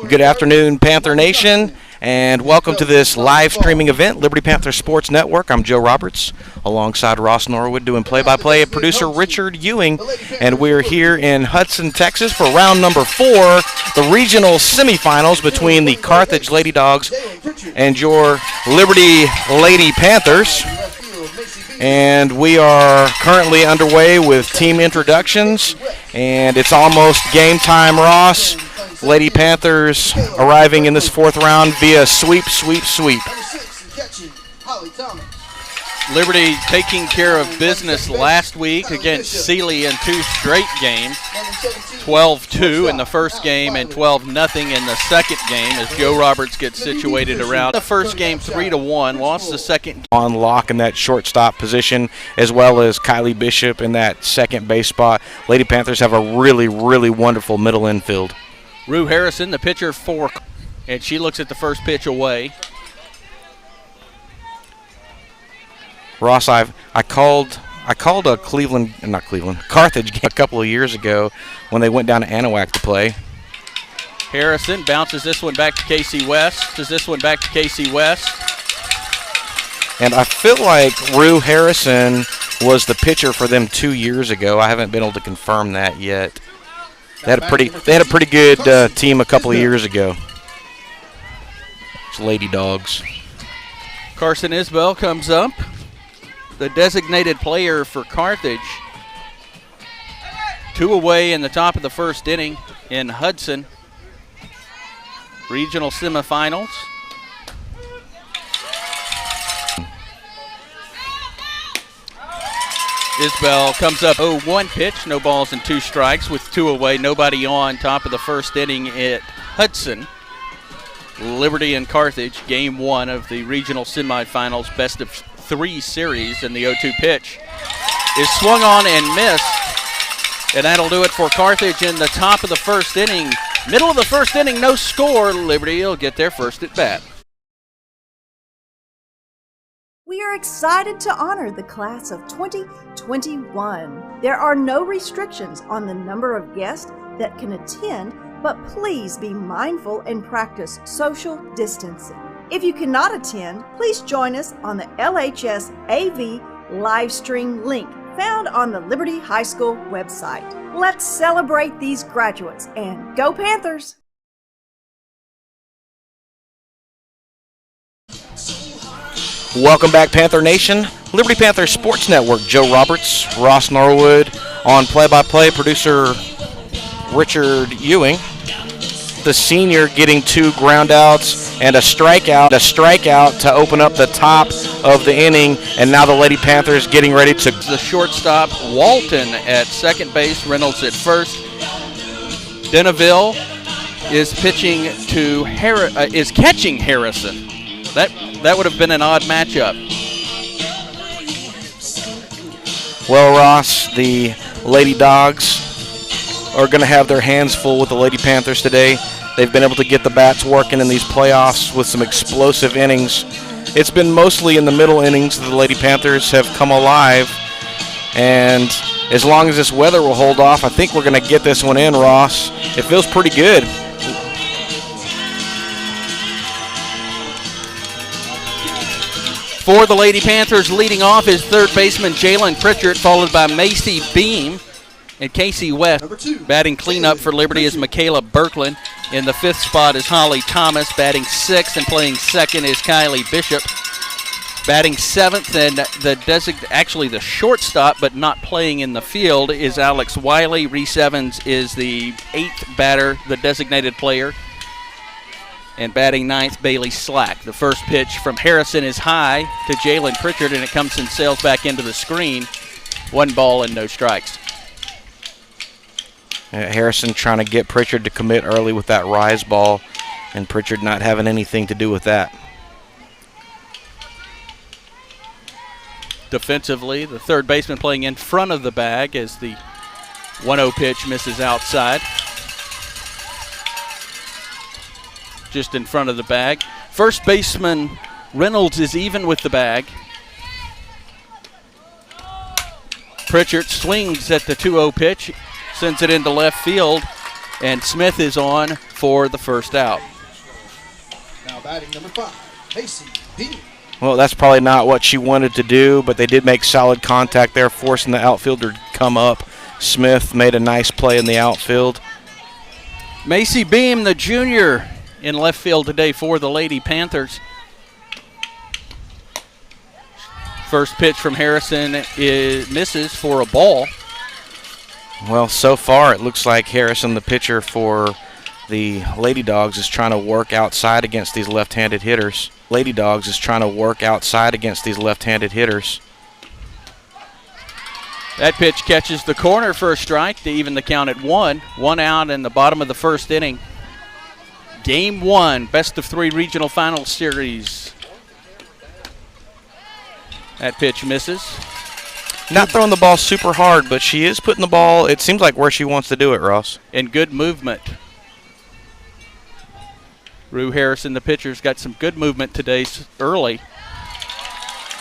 Good afternoon, Panther Nation, and welcome to this live streaming event, Liberty Panther Sports Network. I'm Joe Roberts, alongside Ross Norwood, doing play-by-play, producer Richard Ewing, and we're here in Hudson, Texas for round number 4, the regional semifinals between the Carthage Lady Dawgs and your Liberty Lady Panthers. And we are currently underway with team introductions, and it's almost game time, Ross. Lady Panthers arriving in this 4th round via sweep. Liberty taking care of business last week against Sealy in 2 straight games. 12-2 in the first game and 12-0 in the second game as Joe Roberts gets situated around. The first game 3-1, lost the second. On lock in that shortstop position, as well as Kylie Bishop in that second base spot. Lady Panthers have a really wonderful middle infield. Rue Harrison, the pitcher for, and she looks at the first pitch away. Ross, I called a Carthage game a couple of years ago when they went down to Anahuac to play. Harrison bounces this one back to Casey West. And I feel like Rue Harrison was the pitcher for them 2 years ago. I haven't been able to confirm that yet. They had a pretty good team a couple of years ago. It's Lady Dawgs. Carson Isbell comes up, the designated player for Carthage. 2 away in the top of the first inning in Hudson. Regional semifinals. Isbell comes up 0-1 pitch, no balls and 2 strikes with 2 away, nobody on, top of the first inning at Hudson. Liberty and Carthage, game 1 of the regional semifinals, best of 3 series, and the 0-2 pitch is swung on and missed, and that'll do it for Carthage in the top of the first inning. Middle of the first inning, no score. Liberty will get their first at bat. We are excited to honor the class of 2021. There are no restrictions on the number of guests that can attend, but please be mindful and practice social distancing. If you cannot attend, please join us on the LHS-AV live stream link found on the Liberty High School website. Let's celebrate these graduates and go Panthers! Welcome back, Panther Nation. Liberty Panther Sports Network. Joe Roberts, Ross Norwood on play-by-play, producer Richard Ewing. The senior getting 2 groundouts and a strikeout to open up the top of the inning, and now the Lady Panthers getting ready to. The shortstop Walton at second base, Reynolds at first. Deneville is pitching to is catching Harrison. That would have been an odd matchup. Well, Ross, the Lady Dawgs are going to have their hands full with the Lady Panthers today. They've been able to get the bats working in these playoffs with some explosive innings. It's been mostly in the middle innings that the Lady Panthers have come alive. And as long as this weather will hold off, I think we're going to get this one in, Ross. It feels pretty good. For the Lady Panthers, leading off is third baseman Jalen Pritchard, followed by Macy Beam and Casey West. Batting cleanup for Liberty is Michaela Birkland. In the 5th spot is Holly Thomas. Batting 6th and playing 2nd is Kylie Bishop. Batting 7th and the shortstop, but not playing in the field, is Alex Wiley. Reese Evans is the 8th batter, the designated player. And batting 9th, Bailey Slack. The first pitch from Harrison is high to Jalen Pritchard, and it comes and sails back into the screen. 1 ball and no strikes. Harrison trying to get Pritchard to commit early with that rise ball, and Pritchard not having anything to do with that. Defensively, the third baseman playing in front of the bag as the 1-0 pitch misses outside. Just in front of the bag. First baseman Reynolds is even with the bag. Pritchard swings at the 2-0 pitch, sends it into left field. and Smith is on for the first out. Now batting number 5, Macy Bean. Well, that's probably not what she wanted to do, but they did make solid contact there, forcing the outfielder to come up. Smith made a nice play in the outfield. Macy Beam, the junior, in left field today for the Lady Panthers. First pitch from Harrison misses for a ball. Well, so far it looks like Harrison, the pitcher for the Lady Dawgs, is trying to work outside against these left-handed hitters. Lady Dawgs is trying to work outside against these left-handed hitters. That pitch catches the corner for a strike to even the count at 1. 1 out in the bottom of the first inning. Game 1, best of 3 regional final series. That pitch misses. Not throwing the ball super hard, but she is putting the ball, it seems like, where she wants to do it, Ross. And good movement. Rue Harrison, the pitcher's got some good movement today early.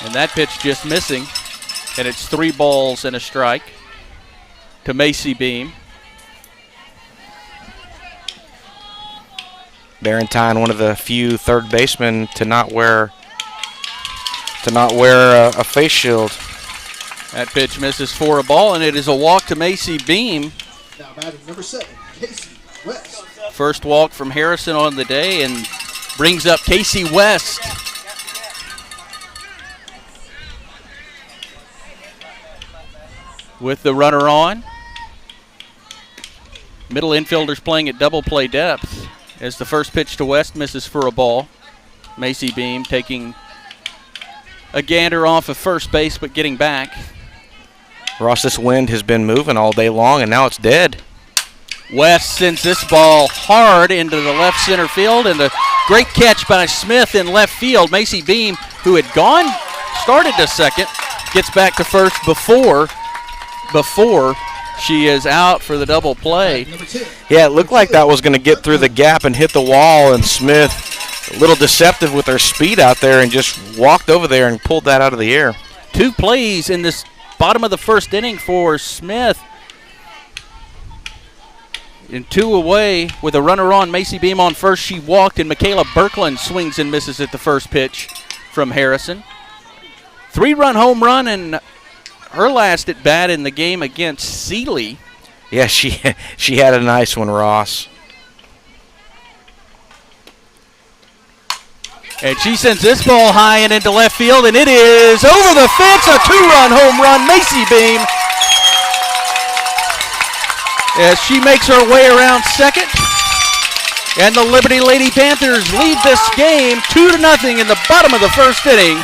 And that pitch just missing. And it's 3 balls and a strike to Macy Beam. Barentine, one of the few third basemen to not wear a face shield. That pitch misses for a ball, and it is a walk to Macy Beam. Now batting number 7, Casey West. First walk from Harrison on the day, and brings up Casey West. With the runner on. Middle infielders playing at double play depth as the first pitch to West misses for a ball. Macy Beam taking a gander off of first base but getting back. Ross, this wind has been moving all day long, and now it's dead. West sends this ball hard into the left center field, and a great catch by Smith in left field. Macy Beam, who had started to second, gets back to first before she is out for the double play. Yeah, it looked like that was going to get through the gap and hit the wall, and Smith, a little deceptive with her speed out there, and just walked over there and pulled that out of the air. 2 plays in this bottom of the first inning for Smith. And 2 away with a runner on. Macy Beam on first. She walked, and Michaela Birkland swings and misses at the first pitch from Harrison. 3-run home run, and her last at bat in the game against Sealy. Yeah, she had a nice one, Ross. And she sends this ball high and into left field, and it is over the fence, a 2-run home run. Macy Beam, as she makes her way around second. And the Liberty Lady Panthers lead this game 2-0 in the bottom of the first inning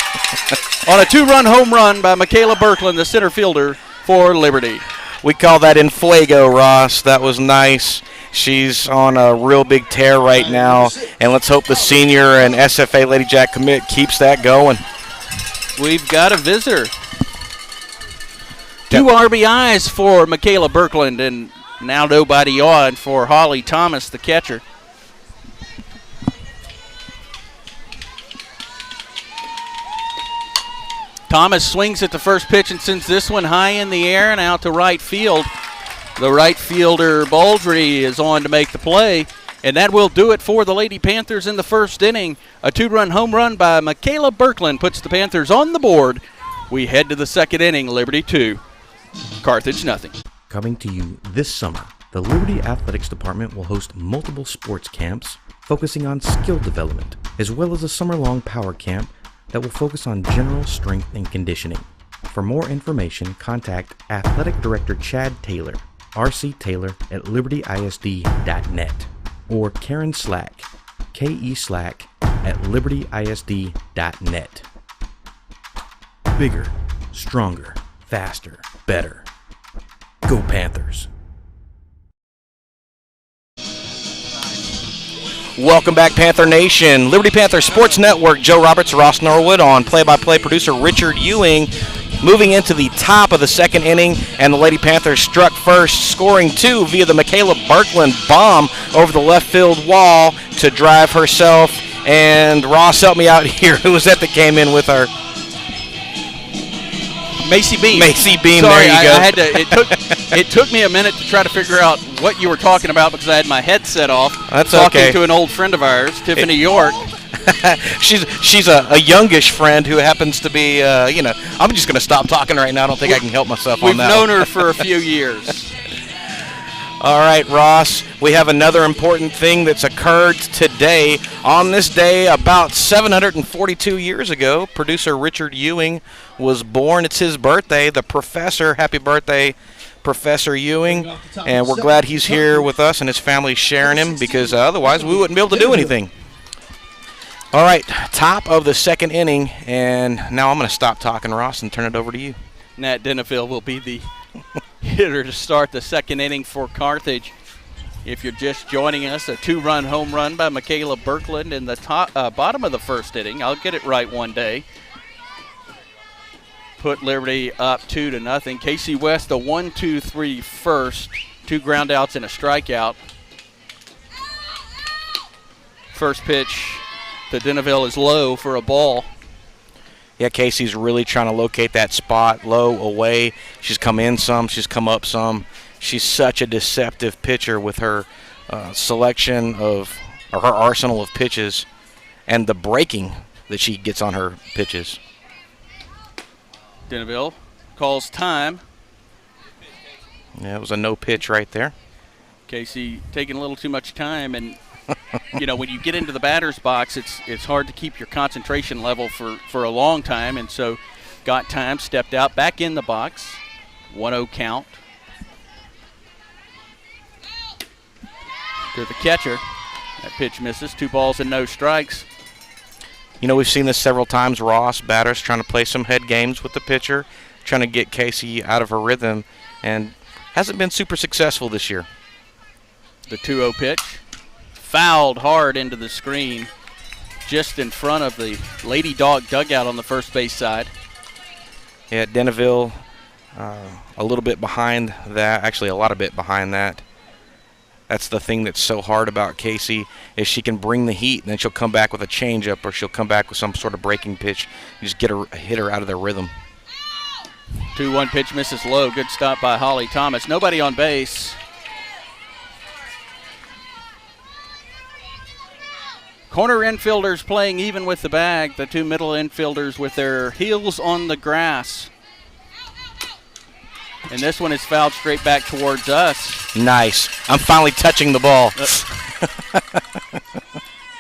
on a 2-run home run by Michaela Birkland, the center fielder for Liberty. We call that in fuego, Ross. That was nice. She's on a real big tear right now, and let's hope the senior and SFA Lady Jack commit keeps that going. We've got a visitor. 2 RBIs for Michaela Birkland, and now nobody on for Holly Thomas, the catcher. Thomas swings at the first pitch and sends this one high in the air and out to right field. The right fielder, Baldry, is on to make the play, and that will do it for the Lady Panthers in the first inning. A 2-run home run by Michaela Birkland puts the Panthers on the board. We head to the second inning, Liberty 2, Carthage nothing. Coming to you this summer, the Liberty Athletics Department will host multiple sports camps focusing on skill development, as well as a summer-long power camp that will focus on general strength and conditioning. For more information, contact Athletic Director Chad Taylor, RC Taylor at libertyisd.net, or Karen Slack, KE Slack at libertyisd.net. Bigger, stronger, faster, better. Go Panthers! Welcome back, Panther Nation. Liberty Panther Sports Network, Joe Roberts, Ross Norwood on play-by-play producer Richard Ewing. Moving into the top of the second inning, and the Lady Panthers struck first, scoring 2 via the Michaela Birkland bomb over the left field wall to drive herself. And Ross, help me out here. Who was that came in with her? Macy Beam. Macy Beam, Sorry, there you go. It took It took me a minute to try to figure out what you were talking about because I had my headset off. That's talking okay. to an old friend of ours, Tiffany York. she's a youngish friend who happens to be, I'm just going to stop talking right now. I don't think I can help myself on that. We've known her for a few years. All right, Ross, we have another important thing that's occurred today. On this day, about 742 years ago, producer Richard Ewing was born. It's his birthday. The professor, happy birthday, Professor Ewing. And we're glad he's here with us and his family sharing him because otherwise we wouldn't be able to do anything. All right, top of the second inning, and now I'm going to stop talking, Ross, and turn it over to you. Nat Deneville will be the hitter to start the second inning for Carthage. If you're just joining us, a 2-run home run by Michaela Birkland in the bottom of the first inning. I'll get it right one day. Put Liberty up 2-0. Casey West, a 1-2-3 first. 2 ground outs and a strikeout. First pitch to Deneville is low for a ball. Yeah, Casey's really trying to locate that spot, low, away. She's come in some, she's come up some. She's such a deceptive pitcher with her selection of, or her arsenal of pitches and the breaking that she gets on her pitches. Deneville calls time. Yeah, it was a no pitch right there. Casey taking a little too much time, and when you get into the batter's box, it's hard to keep your concentration level for a long time, and so got time, stepped out, back in the box. 1-0 count to the catcher. That pitch misses. 2 balls and no strikes. We've seen this several times, Ross. Batters trying to play some head games with the pitcher, trying to get Casey out of her rhythm, and hasn't been super successful this year. The 2-0 pitch. Fouled hard into the screen just in front of the Lady Dawg dugout on the first base side. Yeah, Deneville a little bit behind that, actually a lot of bit behind that. That's the thing that's so hard about Casey is she can bring the heat and then she'll come back with a changeup or she'll come back with some sort of breaking pitch and just hit her out of their rhythm. 2-1 pitch misses low. Good stop by Holly Thomas. Nobody on base. Corner infielders playing even with the bag. The 2 middle infielders with their heels on the grass. And this one is fouled straight back towards us. Nice. I'm finally touching the ball.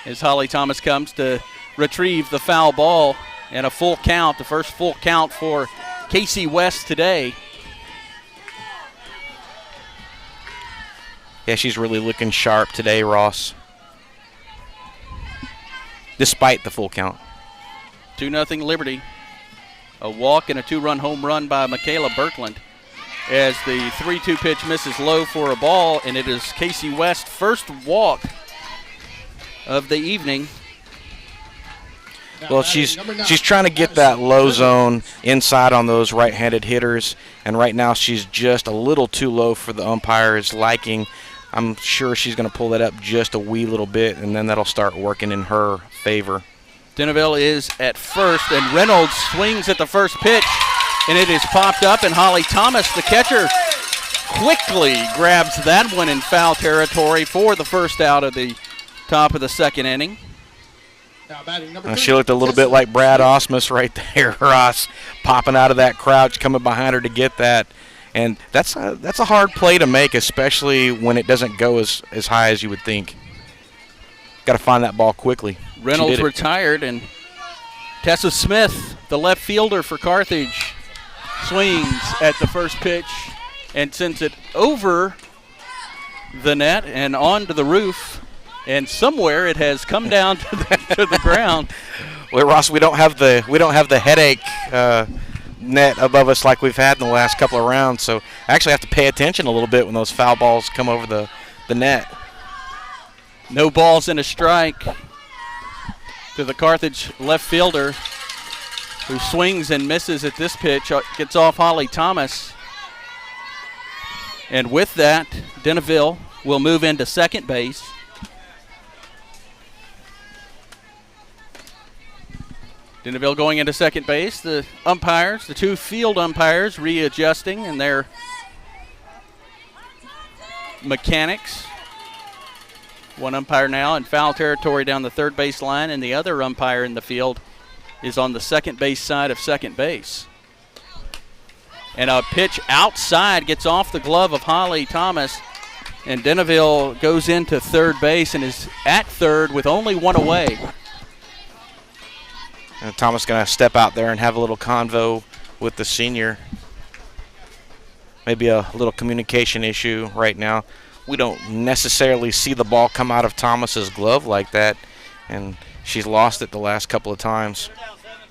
As Holly Thomas comes to retrieve the foul ball and a full count, the first full count for Casey West today. Yeah, she's really looking sharp today, Ross. Despite the full count. 2-0 Liberty. A walk and a 2-run home run by Michaela Birkland. As the 3-2 pitch misses low for a ball, and it is Casey West's first walk of the evening. Well, she's trying to get that low zone inside on those right-handed hitters, and right now she's just a little too low for the umpire's liking. I'm sure she's going to pull that up just a wee little bit, and then that'll start working in her favor. Deneville is at first, and Reynolds swings at the first pitch, and it is popped up, and Holly Thomas, the catcher, quickly grabs that one in foul territory for the first out of the top of the second inning. She looked a little bit like Brad Osmus right there, Ross, popping out of that crouch, coming behind her to get that. And that's a hard play to make, especially when it doesn't go as high as you would think. Got to find that ball quickly. Reynolds retired, and Tessa Smith, the left fielder for Carthage, swings at the first pitch and sends it over the net and onto the roof. And somewhere it has come down to the ground. Well, Ross, we don't have the headache net above us like we've had in the last couple of rounds, so I actually have to pay attention a little bit when those foul balls come over the net. No balls and a strike to the Carthage left fielder, who swings and misses at this pitch, gets off Holly Thomas. And with that, Deneville will move into second base. Deneville going into second base. The umpires, the 2 field umpires, readjusting, and they're mechanics. One umpire now in foul territory down the third base line, and the other umpire in the field is on the second base side of second base. And a pitch outside gets off the glove of Holly Thomas, and Deneville goes into third base and is at third with only one away. And Thomas going to step out there and have a little convo with the senior. Maybe a little communication issue right now. We don't necessarily see the ball come out of Thomas's glove like that, and she's lost it the last couple of times.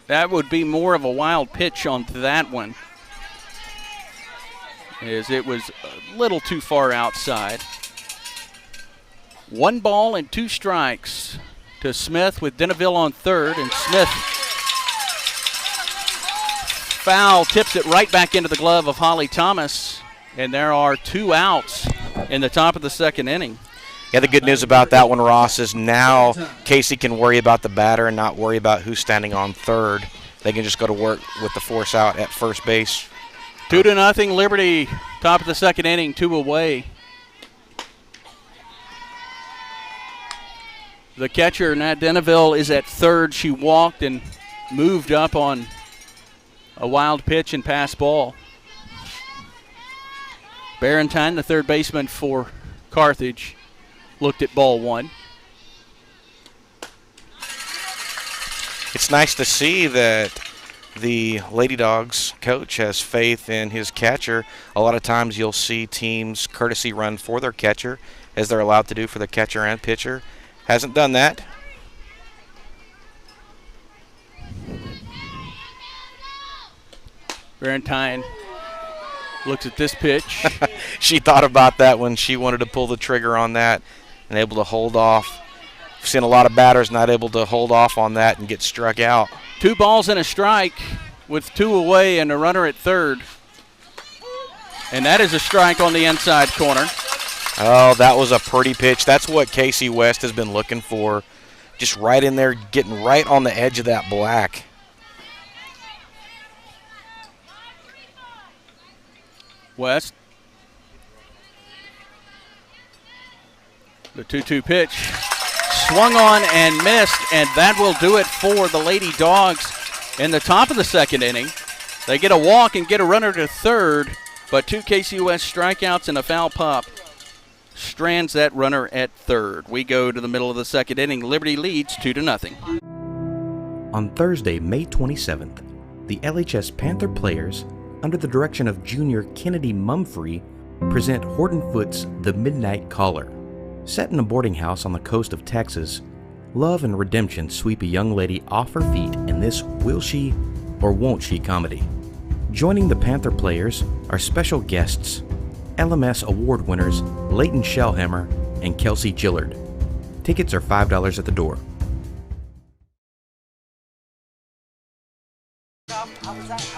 That would be more of a wild pitch on that one, as it was a little too far outside. 1 ball and 2 strikes to Smith with Deneville on third, and Smith foul tips it right back into the glove of Holly Thomas, and there are 2 outs in the top of the second inning. Yeah, the good news about that one, Ross, is now Casey can worry about the batter and not worry about who's standing on third. They can just go to work with the force out at first base. 2-0 Liberty, top of the second inning, 2 away. The catcher, Nat Deneville, is at third. She walked and moved up on a wild pitch and pass ball. Barentine, the third baseman for Carthage, looked at ball 1. It's nice to see that the Lady Dawgs coach has faith in his catcher. A lot of times you'll see teams courtesy run for their catcher, as they're allowed to do for the catcher and pitcher. Hasn't done that. Barentine looks at this pitch. She thought about that when she wanted to pull the trigger on that and able to hold off. We've seen a lot of batters not able to hold off on that and get struck out. 2 balls and a strike with 2 away and a runner at third. And that is a strike on the inside corner. Oh, that was a pretty pitch. That's what Casey West has been looking for. Just right in there, getting right on the edge of that black. West. The 2-2 pitch. Swung on and missed, and that will do it for the Lady Dawgs in the top of the second inning. They get a walk and get a runner to third, but 2 KCUS strikeouts and a foul pop strands that runner at third. We go to the middle of the second inning. Liberty leads 2-0. On Thursday, May 27th, the LHS Panther players, under the direction of junior Kennedy Mumfree, present Horton Foot's The Midnight Caller. Set in a boarding house on the coast of Texas, love and redemption sweep a young lady off her feet in this will she or won't she comedy. Joining the Panther players are special guests, LMS award winners Leighton Shellhammer and Kelsey Gillard. Tickets are $5 at the door.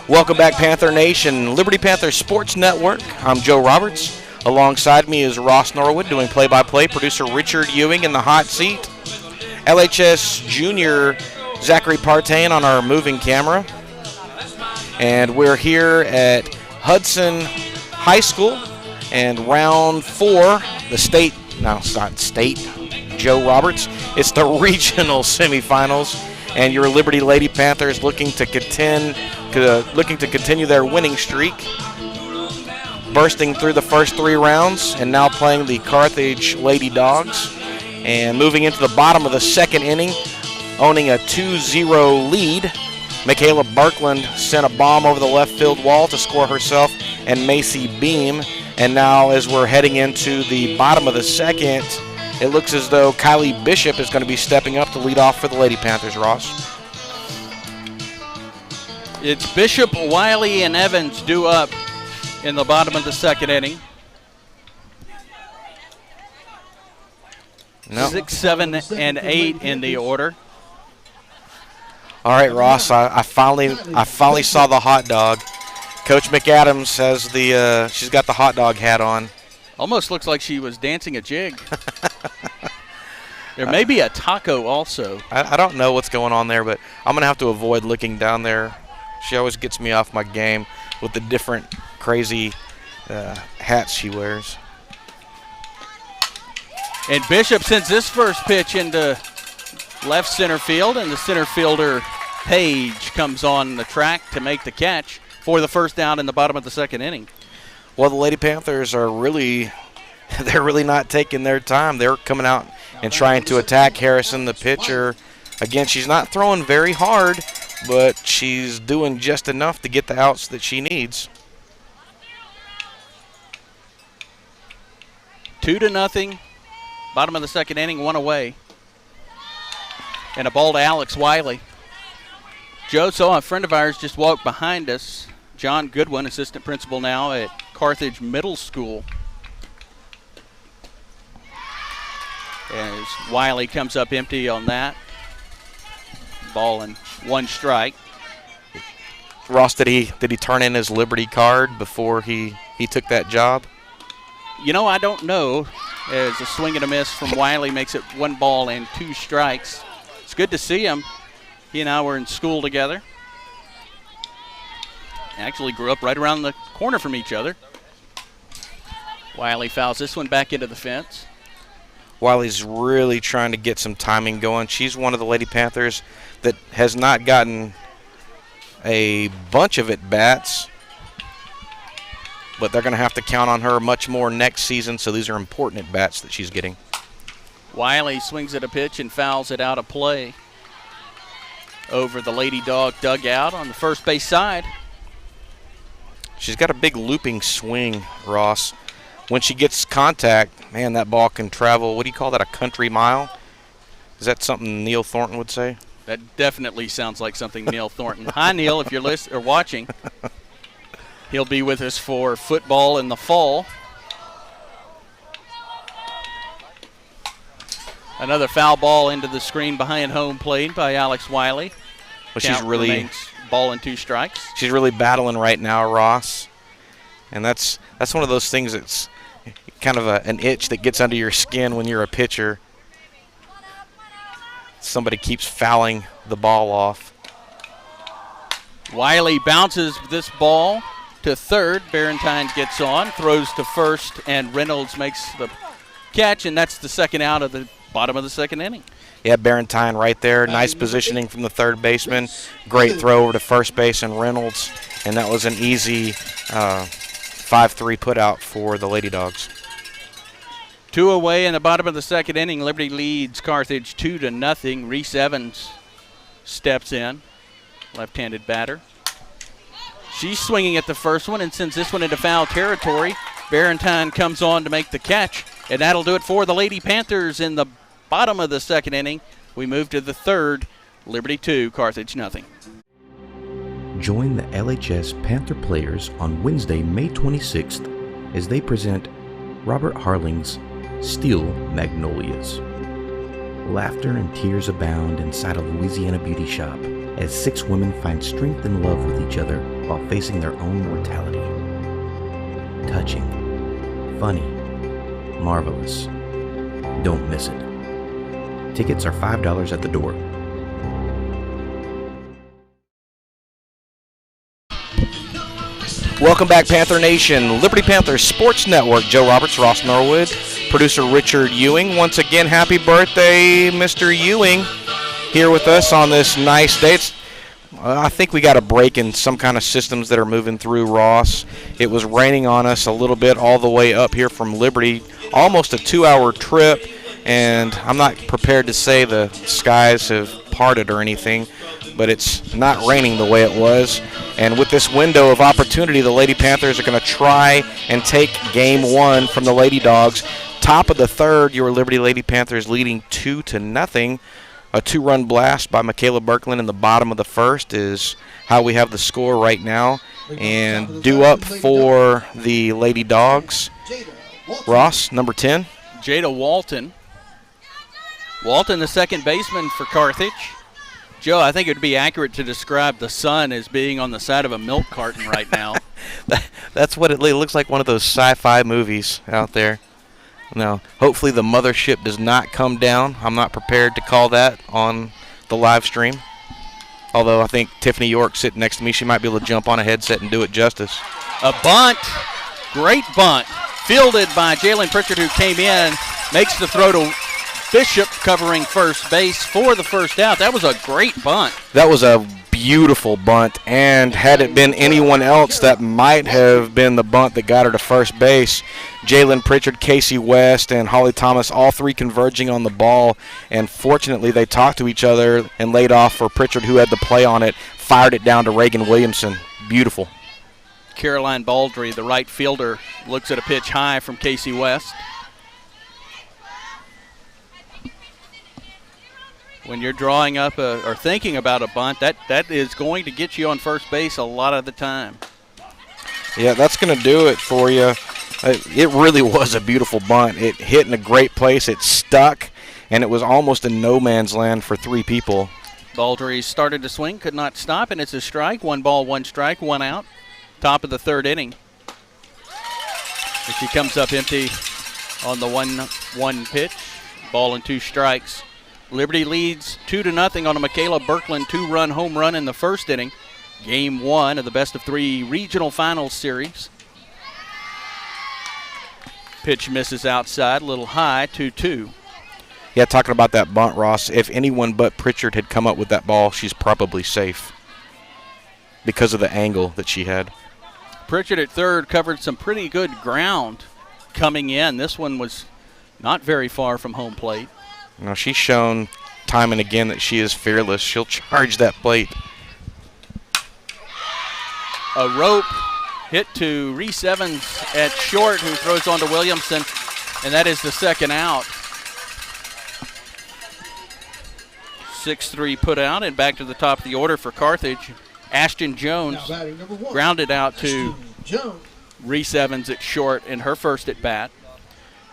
Welcome back, Panther Nation. Liberty Panther Sports Network. I'm Joe Roberts. Alongside me is Ross Norwood doing play-by-play. Producer Richard Ewing in the hot seat. LHS Junior Zachary Partain on our moving camera. And we're here at Hudson High School. And round 4, the state, no, it's not state, Joe Roberts. It's the regional semifinals. And your Liberty Lady Panthers looking to continue their winning streak. Bursting through the first 3 rounds and now playing the Carthage Lady Dawgs. And moving into the bottom of the second inning, owning a 2-0 lead, Michaela Birkland sent a bomb over the left field wall to score herself and Macy Beam. And now as we're heading into the bottom of the second, it looks as though Kylie Bishop is going to be stepping up to lead off for the Lady Panthers, Ross. It's Bishop, Wiley, and Evans due up in the bottom of the second inning. No. 6, 7, and 8 in the order. All right, Ross, I finally saw the hot dog. Coach McAdams has she's got the hot dog hat on. Almost looks like she was dancing a jig. There may be a taco also. I don't know what's going on there, but I'm going to have to avoid looking down there. She always gets me off my game with the different crazy hats she wears. And Bishop sends this first pitch into left center field, and the center fielder, Page, comes on the track to make the catch for the first down in the bottom of the second inning. Well, the Lady Panthers are they're really not taking their time. They're coming out and trying to attack Harrison, the pitcher. Again, she's not throwing very hard, but she's doing just enough to get the outs that she needs. 2-0. Bottom of the second inning, one away. And a ball to Alex Wiley. Joe saw a friend of ours just walk behind us. John Goodwin, assistant principal now at Carthage Middle School. As Wiley comes up empty on that. Ball and one strike. Ross, did he turn in his Liberty card before he took that job? You know, I don't know. As a swing and a miss from Wiley makes it 1 ball and 2 strikes. It's good to see him. He and I were in school together. Actually grew up right around the corner from each other. Wiley fouls this one back into the fence. Wiley's really trying to get some timing going. She's one of the Lady Panthers that has not gotten a bunch of at-bats, but they're going to have to count on her much more next season, so these are important at-bats that she's getting. Wiley swings at a pitch and fouls it out of play over the Lady Dog dugout on the first base side. She's got a big looping swing, Ross. When she gets contact, man, that ball can travel, what do you call that, a country mile? Is that something Neil Thornton would say? That definitely sounds like something Neil Thornton. Hi, Neil, if you're listening or watching. He'll be with us for football in the fall. Another foul ball into the screen behind home plate by Alex Wiley. Well, she's really ball and 2 strikes. She's really battling right now, Ross. And that's one of those things that's kind of an itch that gets under your skin when you're a pitcher. Somebody keeps fouling the ball off. Wiley bounces this ball to third. Barentine gets on, throws to first, and Reynolds makes the catch, and that's the second out of the bottom of the second inning. Yeah, Barentine right there. Nice positioning from the third baseman. Great throw over to first base and Reynolds, and that was an easy 5-3 put out for the Lady Dogs. 2 away in the bottom of the second inning. Liberty leads Carthage 2-0. Reese Evans steps in, left-handed batter. She's swinging at the first one and sends this one into foul territory. Barentine comes on to make the catch, and that'll do it for the Lady Panthers in the bottom of the second inning. We move to the third. Liberty 2, Carthage nothing. Join the LHS Panther players on Wednesday, May 26th as they present Robert Harling's Steel Magnolias. Laughter and tears abound inside a Louisiana beauty shop as 6 women find strength and love with each other while facing their own mortality. Touching, funny, marvelous. Don't miss it. Tickets are $5 at the door. Welcome back, Panther Nation. Liberty Panthers Sports Network. Joe Roberts, Ross Norwood, producer Richard Ewing. Once again, happy birthday, Mr. Ewing, here with us on this nice day. I think we got a break in some kind of systems that are moving through, Ross. It was raining on us a little bit all the way up here from Liberty, almost a 2-hour trip, and I'm not prepared to say the skies have parted or anything, but it's not raining the way it was. And with this window of opportunity, the Lady Panthers are going to try and take game 1 from the Lady Dogs. Top of the third, your Liberty Lady Panthers leading 2-0. A 2-run blast by Michaela Berkland in the bottom of the first is how we have the score right now. And due up for the Lady Dogs, Ross, number 10. Jada Walton. Walton, the second baseman for Carthage. Joe, I think it would be accurate to describe the sun as being on the side of a milk carton right now. That's what it looks like, one of those sci-fi movies out there. Now, hopefully the mothership does not come down. I'm not prepared to call that on the live stream. Although I think Tiffany York sitting next to me, she might be able to jump on a headset and do it justice. A bunt, great bunt, fielded by Jalen Pritchard, who came in makes the throw to Bishop, covering first base for the first out. That was a great bunt. That was a beautiful bunt, and had it been anyone else, that might have been the bunt that got her to first base. Jalen Pritchard, Casey West, and Holly Thomas, all three converging on the ball, and fortunately they talked to each other and laid off for Pritchard, who had the play on it, fired it down to Reagan Williamson. Beautiful. Caroline Baldry, the right fielder, looks at a pitch high from Casey West. When you're drawing up or thinking about a bunt, that is going to get you on first base a lot of the time. Yeah, that's going to do it for you. It really was a beautiful bunt. It hit in a great place. It stuck, and it was almost in no man's land for three people. Baldry started to swing, could not stop, and it's a strike. 1 ball, 1 strike, 1 out. Top of the third inning. And she comes up empty on the 1-1 pitch. Ball and 2 strikes. Liberty leads 2-0 on a Michaela Birkeland 2-run home run in the first inning. Game 1 of the best-of-3 regional finals series. Pitch misses outside, a little high, 2-2. Yeah, talking about that bunt, Ross, if anyone but Pritchard had come up with that ball, she's probably safe because of the angle that she had. Pritchard at third covered some pretty good ground coming in. This one was not very far from home plate. Now, she's shown time and again that she is fearless. She'll charge that plate. A rope hit to Reese Evans at short, who throws on to Williamson, and that is the second out. 6-3 put out, and back to the top of the order for Carthage. Ashton Jones grounded out to Reese Evans at short in her first at bat.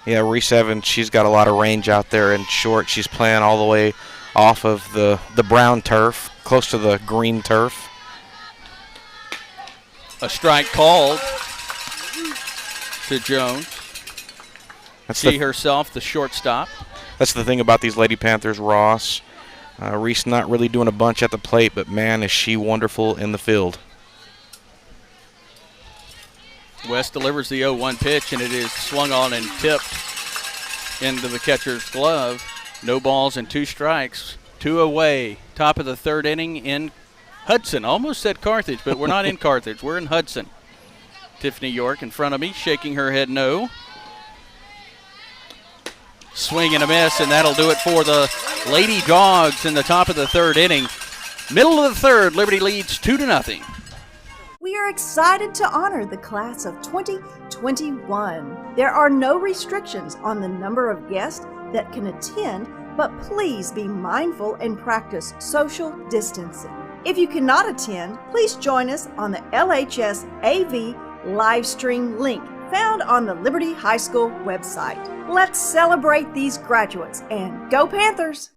Yeah, Reese Evans, she's got a lot of range out there in short. She's playing all the way off of the brown turf, close to the green turf. A strike called to Jones. She herself, the shortstop. That's the thing about these Lady Panthers, Ross. Reese not really doing a bunch at the plate, but man, is she wonderful in the field. West delivers the 0-1 pitch, and it is swung on and tipped into the catcher's glove. No balls and 2 strikes. 2 away. Top of the third inning in Hudson. Almost said Carthage, but we're not in Carthage. We're in Hudson. Tiffany York in front of me, shaking her head no. Swing and a miss, and that'll do it for the Lady Dawgs in the top of the third inning. Middle of the third, Liberty leads 2-0. We are excited to honor the class of 2021. There are no restrictions on the number of guests that can attend, but please be mindful and practice social distancing. If you cannot attend, please join us on the LHS-AV live stream link found on the Liberty High School website. Let's celebrate these graduates and go Panthers!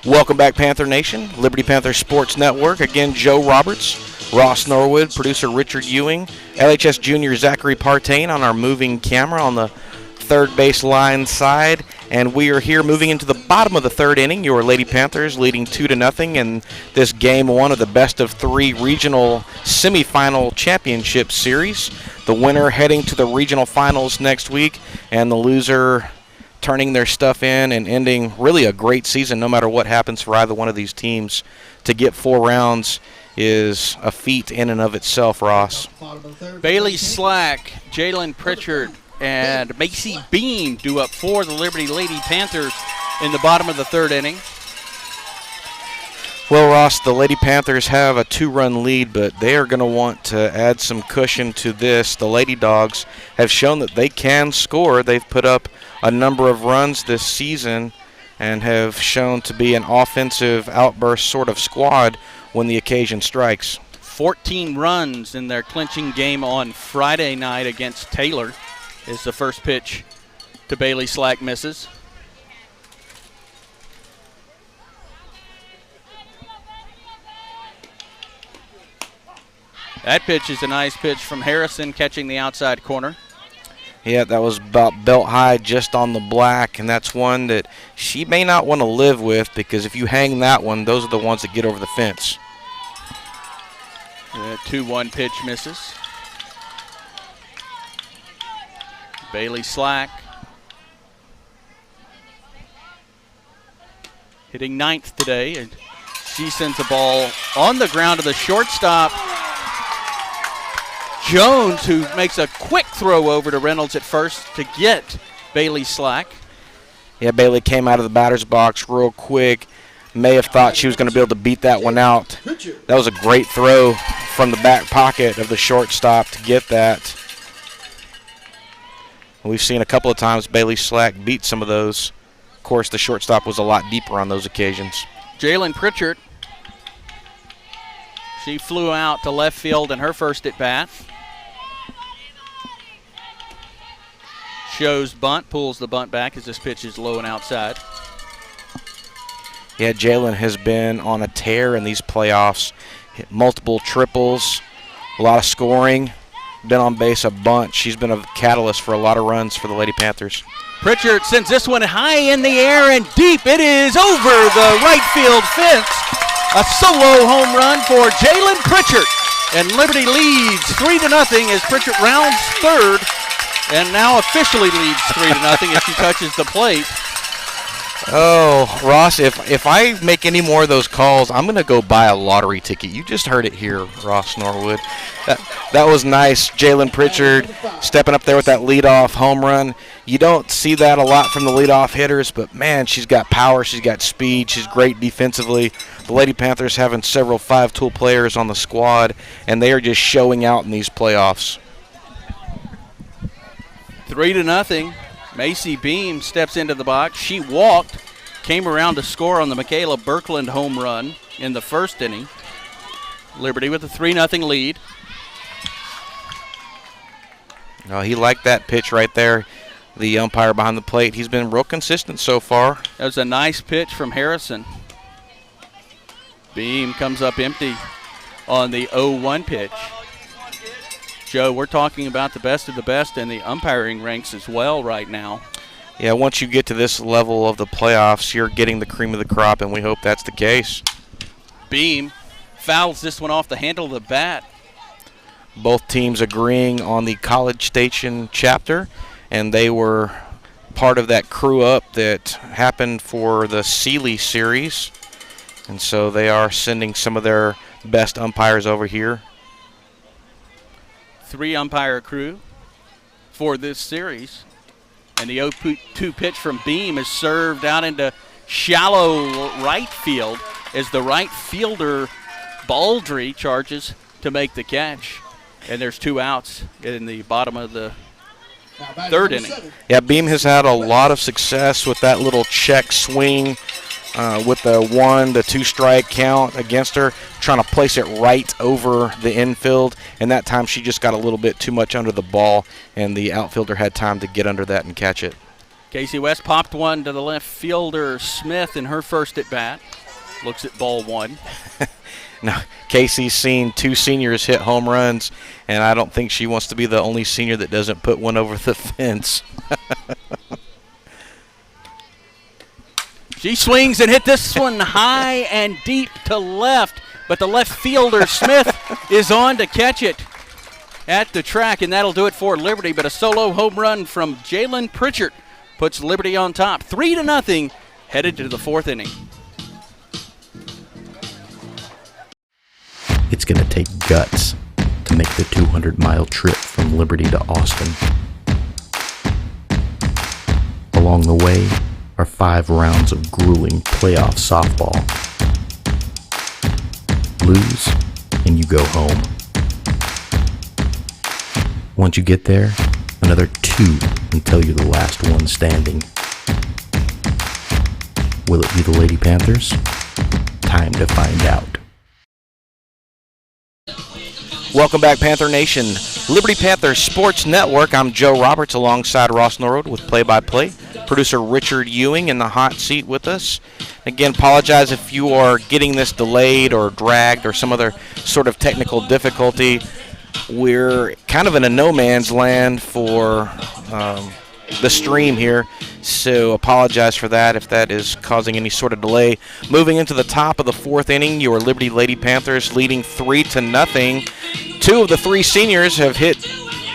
Welcome back, Panther Nation. Liberty Panther Sports Network. Again, Joe Roberts, Ross Norwood, producer Richard Ewing, LHS junior Zachary Partain on our moving camera on the third base line side. And we are here moving into the bottom of the third inning. Your Lady Panthers leading 2-0 in this game 1 of the best-of-3 regional semifinal championship series. The winner heading to the regional finals next week, and the loser turning their stuff in and ending really a great season no matter what happens for either one of these teams. To get 4 rounds is a feat in and of itself, Ross. Bailey Slack, Jalen Pritchard, and Macy Beam do up for the Liberty Lady Panthers in the bottom of the third inning. Well, Ross, the Lady Panthers have a 2-run lead, but they are going to want to add some cushion to this. The Lady Dawgs have shown that they can score. They've put up a number of runs this season and have shown to be an offensive outburst sort of squad when the occasion strikes. 14 runs in their clinching game on Friday night against Taylor is the first pitch to Bailey Slack, misses. That pitch is a nice pitch from Harrison, catching the outside corner. Yeah, that was about belt high, just on the black, and that's one that she may not want to live with, because if you hang that one, those are the ones that get over the fence. The 2-1 pitch misses. Bailey Slack hitting 9th today, and she sends the ball on the ground to the shortstop, Jones, who makes a quick throw over to Reynolds at first to get Bailey Slack. Yeah, Bailey came out of the batter's box real quick. May have thought she was going to be able to beat that one out. That was a great throw from the back pocket of the shortstop to get that. We've seen a couple of times Bailey Slack beat some of those. Of course, the shortstop was a lot deeper on those occasions. Jalen Pritchard, she flew out to left field in her first at bat. Shows bunt, pulls the bunt back as this pitch is low and outside. Yeah, Jalen has been on a tear in these playoffs. Hit multiple triples, a lot of scoring, been on base a bunch. She's been a catalyst for a lot of runs for the Lady Panthers. Pritchard sends this one high in the air and deep. It is over the right field fence. A solo home run for Jalen Pritchard. And Liberty leads 3-0 as Pritchard rounds third and now officially leads 3-0 as she touches the plate. Oh, Ross, if I make any more of those calls, I'm going to go buy a lottery ticket. You just heard it here, Ross Norwood. That was nice. Jalen Pritchard stepping up there with that leadoff home run. You don't see that a lot from the leadoff hitters, but, man, she's got power. She's got speed. She's great defensively. The Lady Panthers having several five-tool players on the squad, and they are just showing out in these playoffs. 3-0. Macy Beam steps into the box. She walked, came around to score on the Michaela Birkeland home run in the first inning. Liberty with a 3-0 lead. Oh, he liked that pitch right there. The umpire behind the plate, he's been real consistent so far. That was a nice pitch from Harrison. Beam comes up empty on the 0-1 pitch. Joe, we're talking about the best of the best in the umpiring ranks as well right now. Yeah, once you get to this level of the playoffs, you're getting the cream of the crop, and we hope that's the case. Beam fouls this one off the handle of the bat. Both teams agreeing on the College Station chapter, and they were part of that crew up that happened for the Sealy series. And so they are sending some of their best umpires over here. 3-umpire crew for this series. And the 0-2 pitch from Beam is served out into shallow right field as the right fielder, Baldry, charges to make the catch. And there's 2 outs in the bottom of the third inning. Yeah, Beam has had a lot of success with that little check swing with the 1-2 strike count against her, trying to place it right over the infield, and that time she just got a little bit too much under the ball, and the outfielder had time to get under that and catch it. Casey West popped one to the left fielder, Smith, in her first at bat. Looks at ball 1. Now, Casey's seen 2 seniors hit home runs, and I don't think she wants to be the only senior that doesn't put one over the fence. She swings and hit this one high and deep to left, but the left fielder, Smith, is on to catch it at the track, and that'll do it for Liberty. But a solo home run from Jalen Pritchard puts Liberty on top, 3-0, headed to the 4th inning. It's going to take guts to make the 200-mile trip from Liberty to Austin. Along the way are 5 rounds of grueling playoff softball. Lose, and you go home. Once you get there, another 2 until you're the last one standing. Will it be the Lady Panthers? Time to find out. Welcome back, Panther Nation. Liberty Panthers Sports Network. I'm Joe Roberts alongside Ross Norwood with play-by-play. Producer Richard Ewing in the hot seat with us. Again, apologize if you are getting this delayed or dragged or some other sort of technical difficulty. We're kind of in a no man's land for the stream here, so apologize for that if that is causing any sort of delay. Moving into the top of the 4th inning, your Liberty Lady Panthers leading 3-0. 2 of the 3 seniors have hit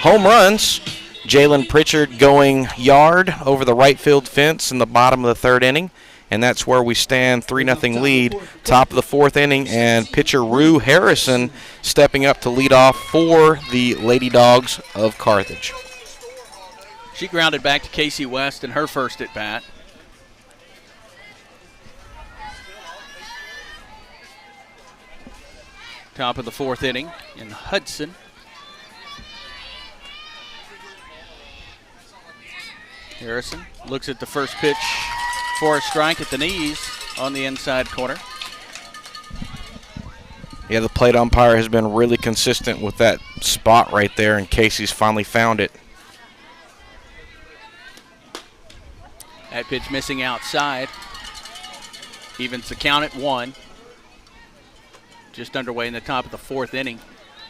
home runs. Jalen Pritchard going yard over the right field fence in the bottom of the third inning. And that's where we stand, 3-0 lead, top of the fourth inning, and pitcher Rue Harrison stepping up to lead off for the Lady Dawgs of Carthage. She grounded back to Casey West in her first at bat. Top of the fourth inning in Hudson. Harrison looks at the first pitch for a strike at the knees on the inside corner. Yeah, the plate umpire has been really consistent with that spot right there, and Casey's finally found it. That pitch missing outside. Evens the count at 1. Just underway in the top of the fourth inning.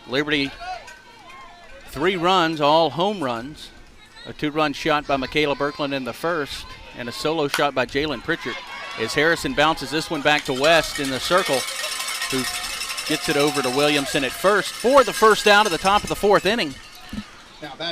Liberty, 3 runs, all home runs. A 2-run shot by Michaela Berkland in the first, and a solo shot by Jalen Pritchard. As Harrison bounces this one back to West in the circle, who gets it over to Williamson at first for the first out of the top of the fourth inning.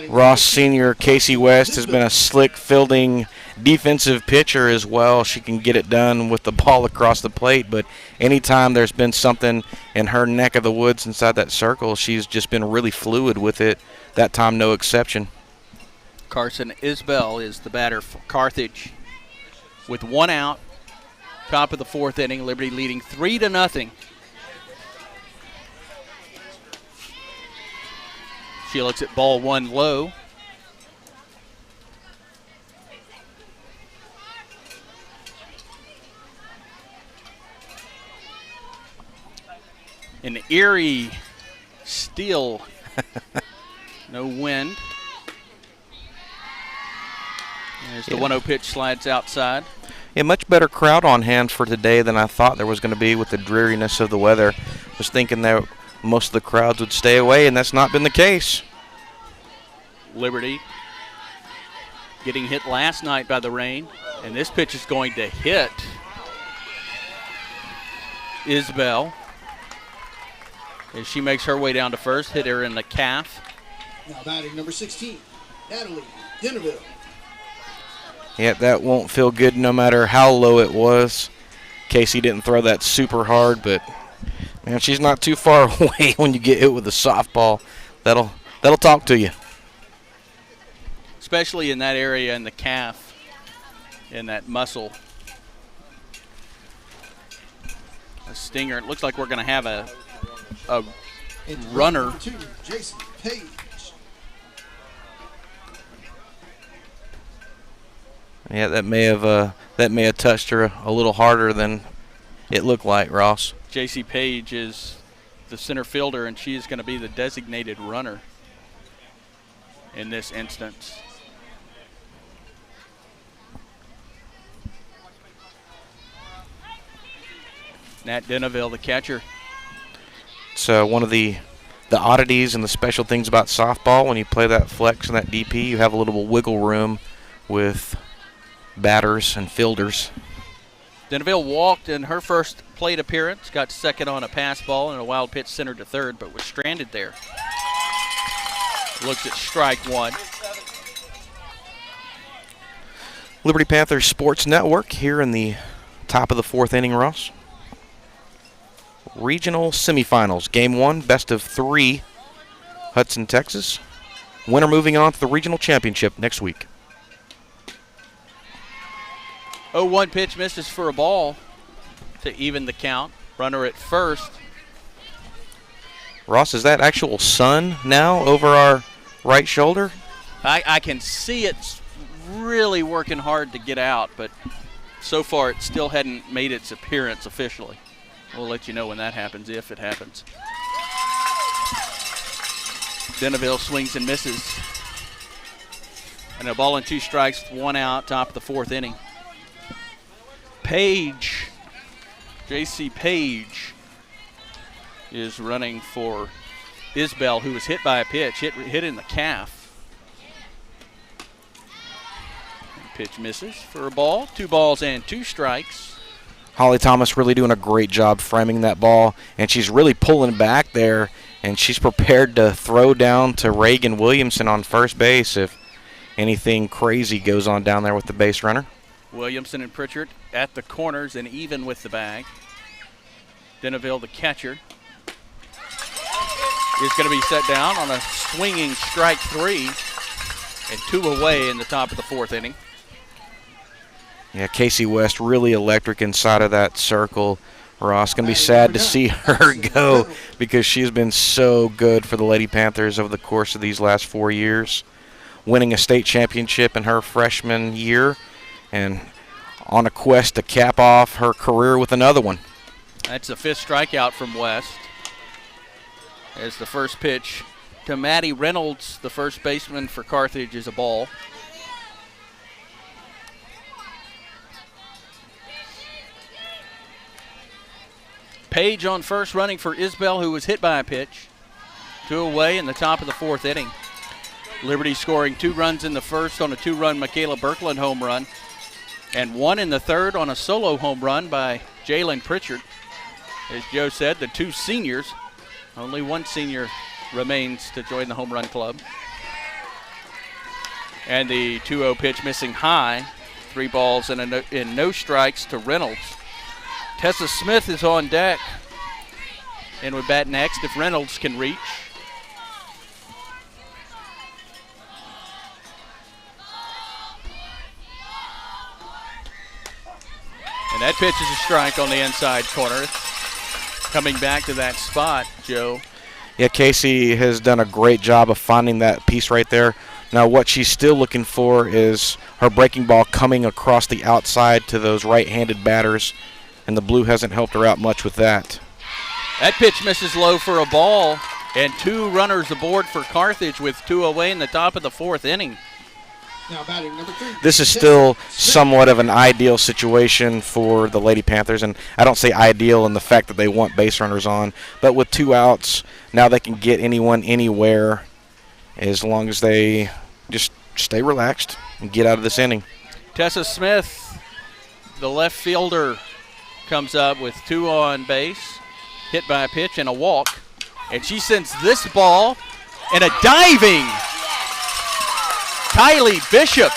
Ross Senior Casey West has been a slick fielding defensive pitcher as well. She can get it done with the ball across the plate, but anytime there's been something in her neck of the woods inside that circle, she's just been really fluid with it. That time, no exception. Carson Isbell is the batter for Carthage with 1 out. Top of the fourth inning, Liberty leading 3-0. She looks at ball 1 low. An eerie, still, no wind. As the 1-0 pitch slides outside. A much better crowd on hand for today than I thought there was going to be with the dreariness of the weather. I was thinking that most of the crowds would stay away, and that's not been the case. Liberty getting hit last night by the rain, and this pitch is going to hit Isbell as she makes her way down to first, hit her in the calf. Now batting number 16, Natalie Deneville. Yeah, that won't feel good no matter how low it was. Casey didn't throw that super hard, but man, she's not too far away when you get hit with a softball. That'll talk to you. Especially in that area in the calf, in that muscle. A stinger. It looks like we're going to have a runner. Number 2, Jason Page. Yeah, that may have touched her a little harder than it looked like, Ross. J.C. Page is the center fielder, and she is going to be the designated runner in this instance. Nat Deneville, the catcher. It's one of the oddities and the special things about softball. When you play that flex and that DP, you have a little wiggle room with batters and fielders. Deneville walked in her first plate appearance, got second on a pass ball and a wild pitch centered to third, but was stranded there. Looks at strike 1. Liberty Panthers Sports Network here in the top of the fourth inning, Ross. Regional Semifinals, Game 1, best of 3, Hudson, Texas. Winner moving on to the Regional Championship next week. 0-1 pitch misses for a ball to even the count. Runner at first. Ross, is that actual sun now over our right shoulder? I can see it's really working hard to get out, but so far it still hadn't made its appearance officially. We'll let you know when that happens, if it happens. Deneville swings and misses. And a ball and 2 strikes, 1 out, top of the fourth inning. Page, J.C. Page, is running for Isbell, who was hit by a pitch, hit in the calf. Pitch misses for a ball. 2 balls and 2 strikes. Holly Thomas really doing a great job framing that ball, and she's really pulling back there, and she's prepared to throw down to Reagan Williamson on first base if anything crazy goes on down there with the base runner. Williamson and Pritchard at the corners and even with the bag. Deneville, the catcher, is going to be set down on a swinging strike 3 and 2 away in the top of the 4th inning. Yeah, Casey West really electric inside of that circle. Ross, going to be sad to see her go because she's been so good for the Lady Panthers over the course of these last 4 years, winning a state championship in her freshman year and on a quest to cap off her career with another one. That's the 5th strikeout from West. As the first pitch to Maddie Reynolds, the first baseman for Carthage, is a ball. Page on first, running for Isbell, who was hit by a pitch. 2 away in the top of the 4th inning. Liberty scoring 2 runs in the first on a 2-run Michaela Birkeland home run, and 1 in the 3rd on a solo home run by Jalen Pritchard. As Joe said, the 2 seniors, only 1 senior remains to join the home run club. And the 2-0 pitch missing high. 3 balls and no strikes to Reynolds. Tessa Smith is on deck and would bat next if Reynolds can reach. And that pitch is a strike on the inside corner. Coming back to that spot, Joe. Yeah, Casey has done a great job of finding that piece right there. Now what she's still looking for is her breaking ball coming across the outside to those right-handed batters, and the blue hasn't helped her out much with that. That pitch misses low for a ball, and 2 runners aboard for Carthage with 2 away in the top of the 4th inning. Now batting number 3. This is still somewhat of an ideal situation for the Lady Panthers, and I don't say ideal in the fact that they want base runners on, but with 2 outs, now they can get anyone anywhere as long as they just stay relaxed and get out of this inning. Tessa Smith, the left fielder, comes up with 2 on base, hit by a pitch and a walk, and she sends this ball and a diving Kylie Bishop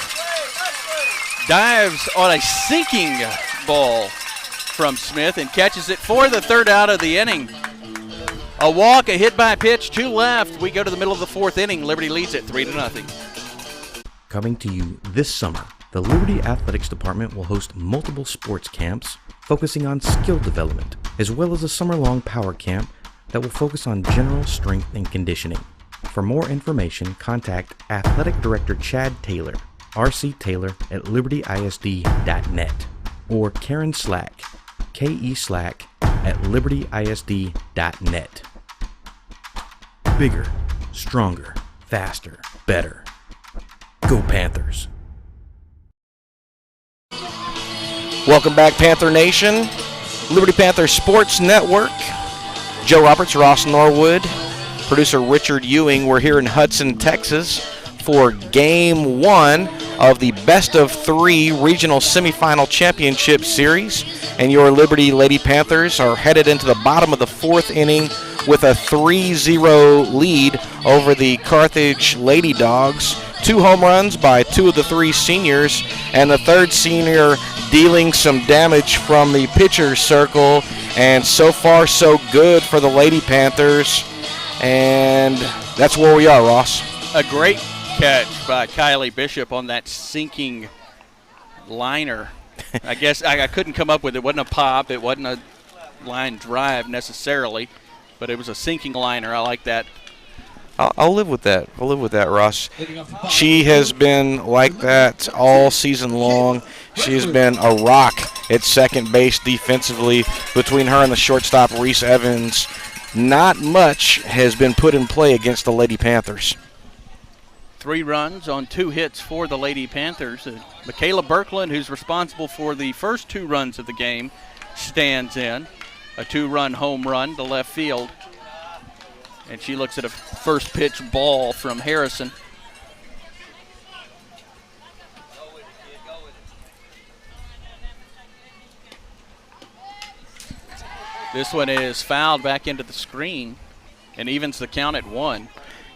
dives on a sinking ball from Smith and catches it for the 3rd out of the inning. A walk, a hit by pitch, 2 left. We go to the middle of the 4th inning. Liberty leads it 3-0. Coming to you this summer, the Liberty Athletics Department will host multiple sports camps focusing on skill development, as well as a summer-long power camp that will focus on general strength and conditioning. For more information, contact Athletic Director Chad Taylor, rctaylor@libertyisd.net, or Karen Slack, KE Slack@libertyisd.net. Bigger, stronger, faster, better. Go Panthers! Welcome back, Panther Nation. Liberty Panthers Sports Network. Joe Roberts, Ross Norwood, producer Richard Ewing. We're here in Hudson, Texas for Game 1 of the Best of 3 Regional Semifinal Championship Series. And your Liberty Lady Panthers are headed into the bottom of the 4th inning with a 3-0 lead over the Carthage Lady Dawgs. 2 home runs by 2 of the 3 seniors, and the 3rd senior dealing some damage from the pitcher's circle. And so far, so good for the Lady Panthers. And that's where we are, Ross. A great catch by Kylie Bishop on that sinking liner. I guess I couldn't come up with it. It wasn't a pop. It wasn't a line drive necessarily, but it was a sinking liner. I like that. I'll live with that. I'll live with that, Ross. She has been like that all season long. She's been a rock at second base defensively between her and the shortstop, Reese Evans. Not much has been put in play against the Lady Panthers. 3 runs on 2 hits for the Lady Panthers. Michaela Birkeland, who's responsible for the first 2 runs of the game, stands in. A 2-run home run to left field. And she looks at a first pitch ball from Harrison. This one is fouled back into the screen and evens the count at 1.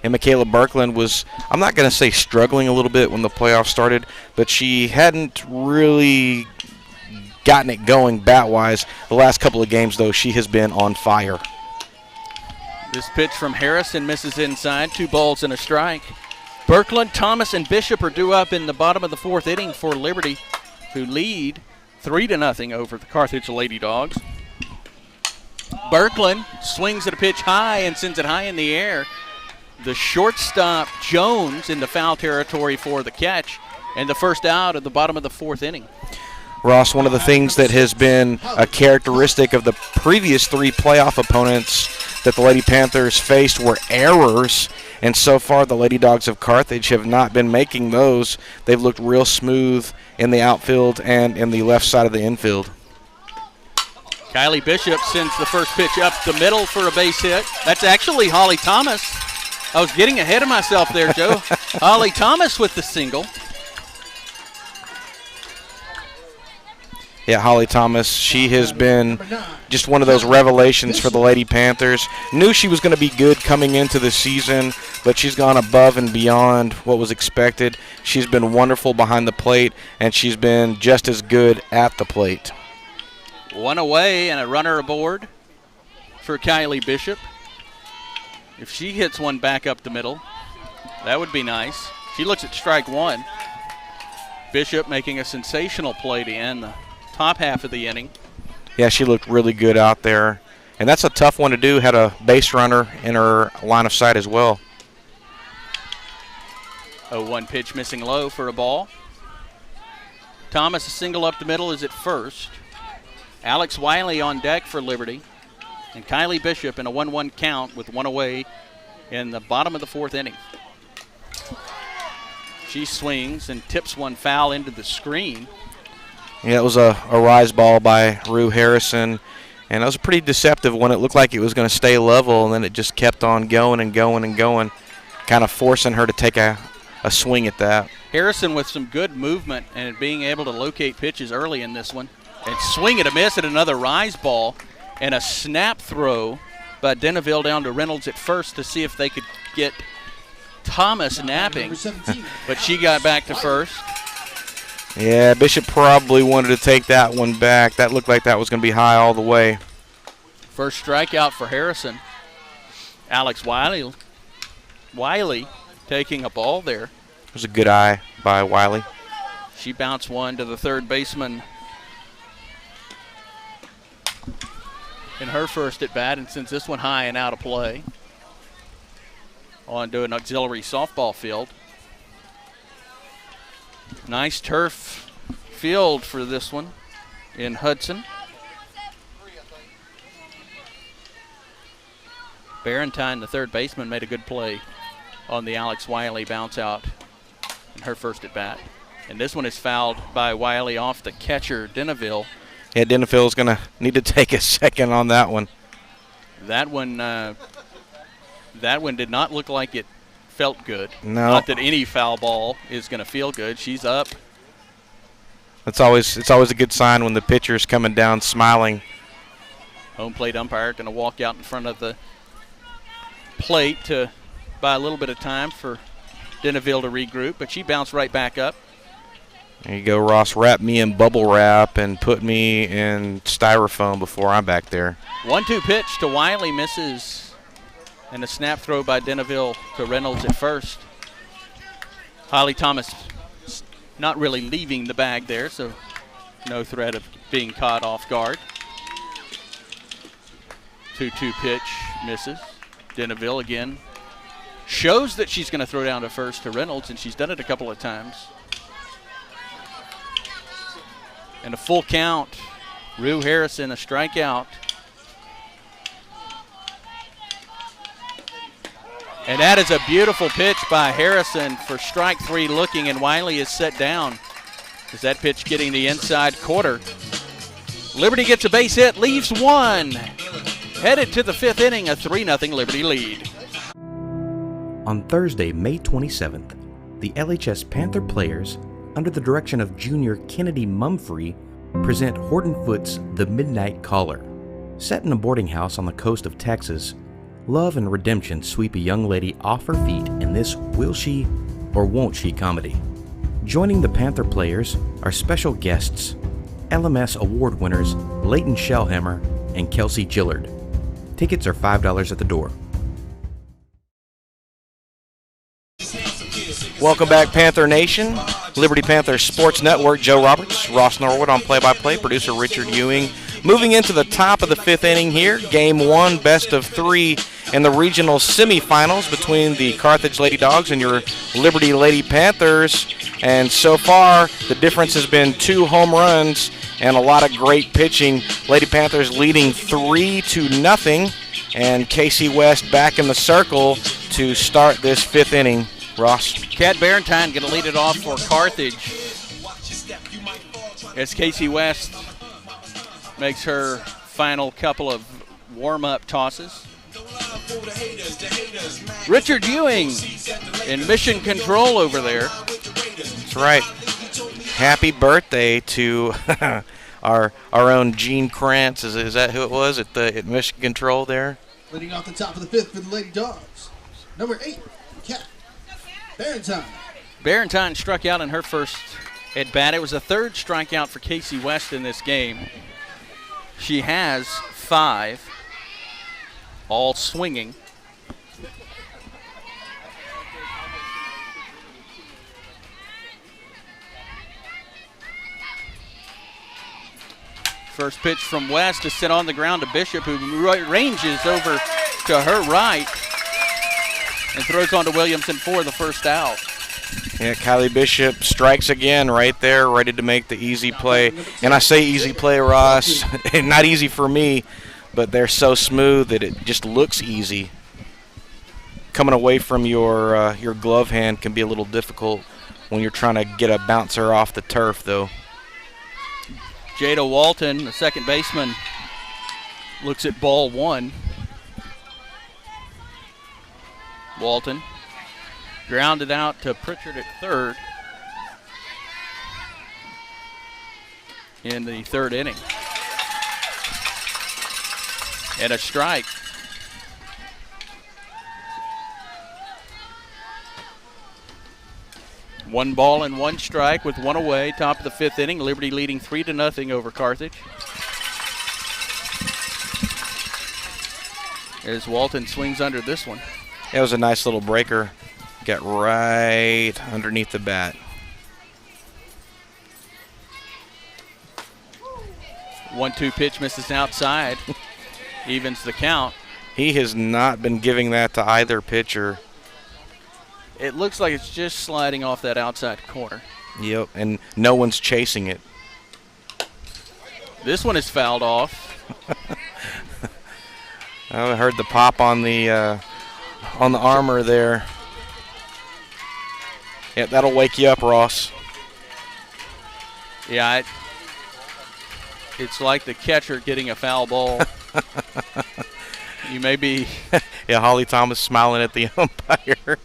And Michaela Birkeland was, I'm not going to say struggling a little bit when the playoffs started, but she hadn't really gotten it going bat-wise. The last couple of games, though, she has been on fire. This pitch from Harrison misses inside. 2 balls and a strike. Birkeland, Thomas, and Bishop are due up in the bottom of the 4th inning for Liberty, who lead 3-0 over the Carthage Lady Dawgs. Birkeland swings at a pitch high and sends it high in the air. The shortstop, Jones, in the foul territory for the catch, and the first out of the bottom of the 4th inning. Ross, one of the things that has been a characteristic of the previous 3 playoff opponents that the Lady Panthers faced were errors, and so far the Lady Dawgs of Carthage have not been making those. They've looked real smooth in the outfield and in the left side of the infield. Kylie Bishop sends the first pitch up the middle for a base hit. That's actually Holly Thomas. I was getting ahead of myself there, Joe. Holly Thomas with the single. Yeah, Holly Thomas, she has been just one of those revelations for the Lady Panthers. Knew she was going to be good coming into the season, but she's gone above and beyond what was expected. She's been wonderful behind the plate, and she's been just as good at the plate. 1 away and a runner aboard for Kylie Bishop. If she hits one back up the middle, that would be nice. She looks at strike 1. Bishop making a sensational play to end the top half of the inning. Yeah, she looked really good out there. And that's a tough one to do. Had a base runner in her line of sight as well. 0-1 pitch missing low for a ball. Thomas, a single up the middle, is at first. Alex Wiley on deck for Liberty. And Kylie Bishop in a 1-1 count with 1 away in the bottom of the 4th inning. She swings and tips one foul into the screen. Yeah, it was a rise ball by Rue Harrison, and it was a pretty deceptive one. It looked like it was going to stay level, and then it just kept on going and going and going, kind of forcing her to take a swing at that. Harrison with some good movement and being able to locate pitches early in this one. And swing and a miss at another rise ball, and a snap throw by Deneville down to Reynolds at first to see if they could get Thomas napping, but she got back to first. Yeah, Bishop probably wanted to take that one back. That looked like that was going to be high all the way. First strikeout for Harrison. Alex Wiley taking a ball there. It was a good eye by Wiley. She bounced one to the third baseman in her first at bat, and sends this one high and out of play onto an auxiliary softball field. Nice turf field for this one in Hudson. Barentine, the third baseman, made a good play on the Alex Wiley bounce out in her first at bat. And this one is fouled by Wiley off the catcher, Deneville. Yeah, Deneville's going to need to take a second on that one. That one did not look like it felt good. No. Not that any foul ball is going to feel good. She's up. It's always a good sign when the pitcher's coming down smiling. Home plate umpire going to walk out in front of the plate to buy a little bit of time for Deneville to regroup, but she bounced right back up. There you go, Ross. Wrap me in bubble wrap and put me in styrofoam before I'm back there. 1-2 pitch to Wiley, misses. And a snap throw by Deneville to Reynolds at first. Holly Thomas not really leaving the bag there, so no threat of being caught off guard. 2-2 pitch, misses. Deneville again shows that she's going to throw down to first to Reynolds, and she's done it a couple of times. And a full count. Rue Harrison, a strikeout. And that is a beautiful pitch by Harrison for strike 3 looking, and Wiley is set down. Is that pitch getting the inside quarter? Liberty gets a base hit, leaves one. Headed to the 5th inning, a 3-0 Liberty lead. On Thursday, May 27th, the LHS Panther players, under the direction of junior Kennedy Mumfree, present Horton Foote's The Midnight Caller. Set in a boarding house on the coast of Texas, love and redemption sweep a young lady off her feet in this will she or won't she comedy. Joining the Panther players are special guests, LMS award winners Leighton Shellhammer and Kelsey Gillard. Tickets are $5 at the door. Welcome back, Panther Nation. Liberty Panthers Sports Network, Joe Roberts, Ross Norwood on play-by-play, producer Richard Ewing. Moving into the top of the fifth inning here, Game 1, best of 3 in the regional semifinals between the Carthage Lady Dawgs and your Liberty Lady Panthers. And so far, the difference has been 2 home runs and a lot of great pitching. Lady Panthers leading 3-0, and Casey West back in the circle to start this fifth inning. Ross. Kat Barentine going to lead it off for Carthage as Casey West makes her final couple of warm-up tosses. Richard Ewing in mission control over there. That's right. Happy birthday to our own Gene Krantz. Is that who it was at mission control there? Leading off the top of the fifth for the Lady Dawgs, number 8, Kat Barentine. Barentine struck out in her first at bat. It was a third strikeout for Casey West in this game. She has 5, all swinging. First pitch from West is sent on the ground to Bishop, who ranges over to her right and throws on to Williamson for the first out. Yeah, Kylie Bishop strikes again right there, ready to make the easy play. And I say easy play, Ross. Not easy for me, but they're so smooth that it just looks easy. Coming away from your glove hand can be a little difficult when you're trying to get a bouncer off the turf, though. Jada Walton, the second baseman, looks at ball 1. Walton grounded out to Pritchard at third in the third inning. And a strike. One ball and one strike with one away. Top of the fifth inning. Liberty leading 3-0 over Carthage. As Walton swings under this one. It was a nice little breaker. Got right underneath the bat. 1-2 pitch misses outside. Evens the count. He has not been giving that to either pitcher. It looks like it's just sliding off that outside corner. Yep, and no one's chasing it. This one is fouled off. I heard the pop on the armor there. Yeah, that'll wake you up, Ross. Yeah, it's like the catcher getting a foul ball. You may be. Yeah, Holly Thomas smiling at the umpire.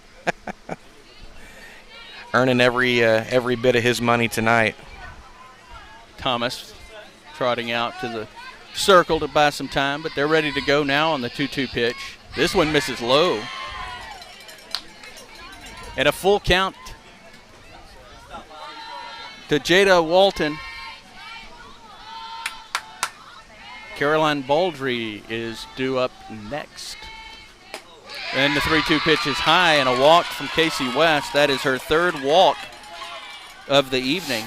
Earning every bit of his money tonight. Thomas trotting out to the circle to buy some time, but they're ready to go now on the 2-2 pitch. This one misses low. And a full count to Jada Walton. Caroline Baldry is due up next. And the 3-2 pitch is high and a walk from Casey West. That is her third walk of the evening.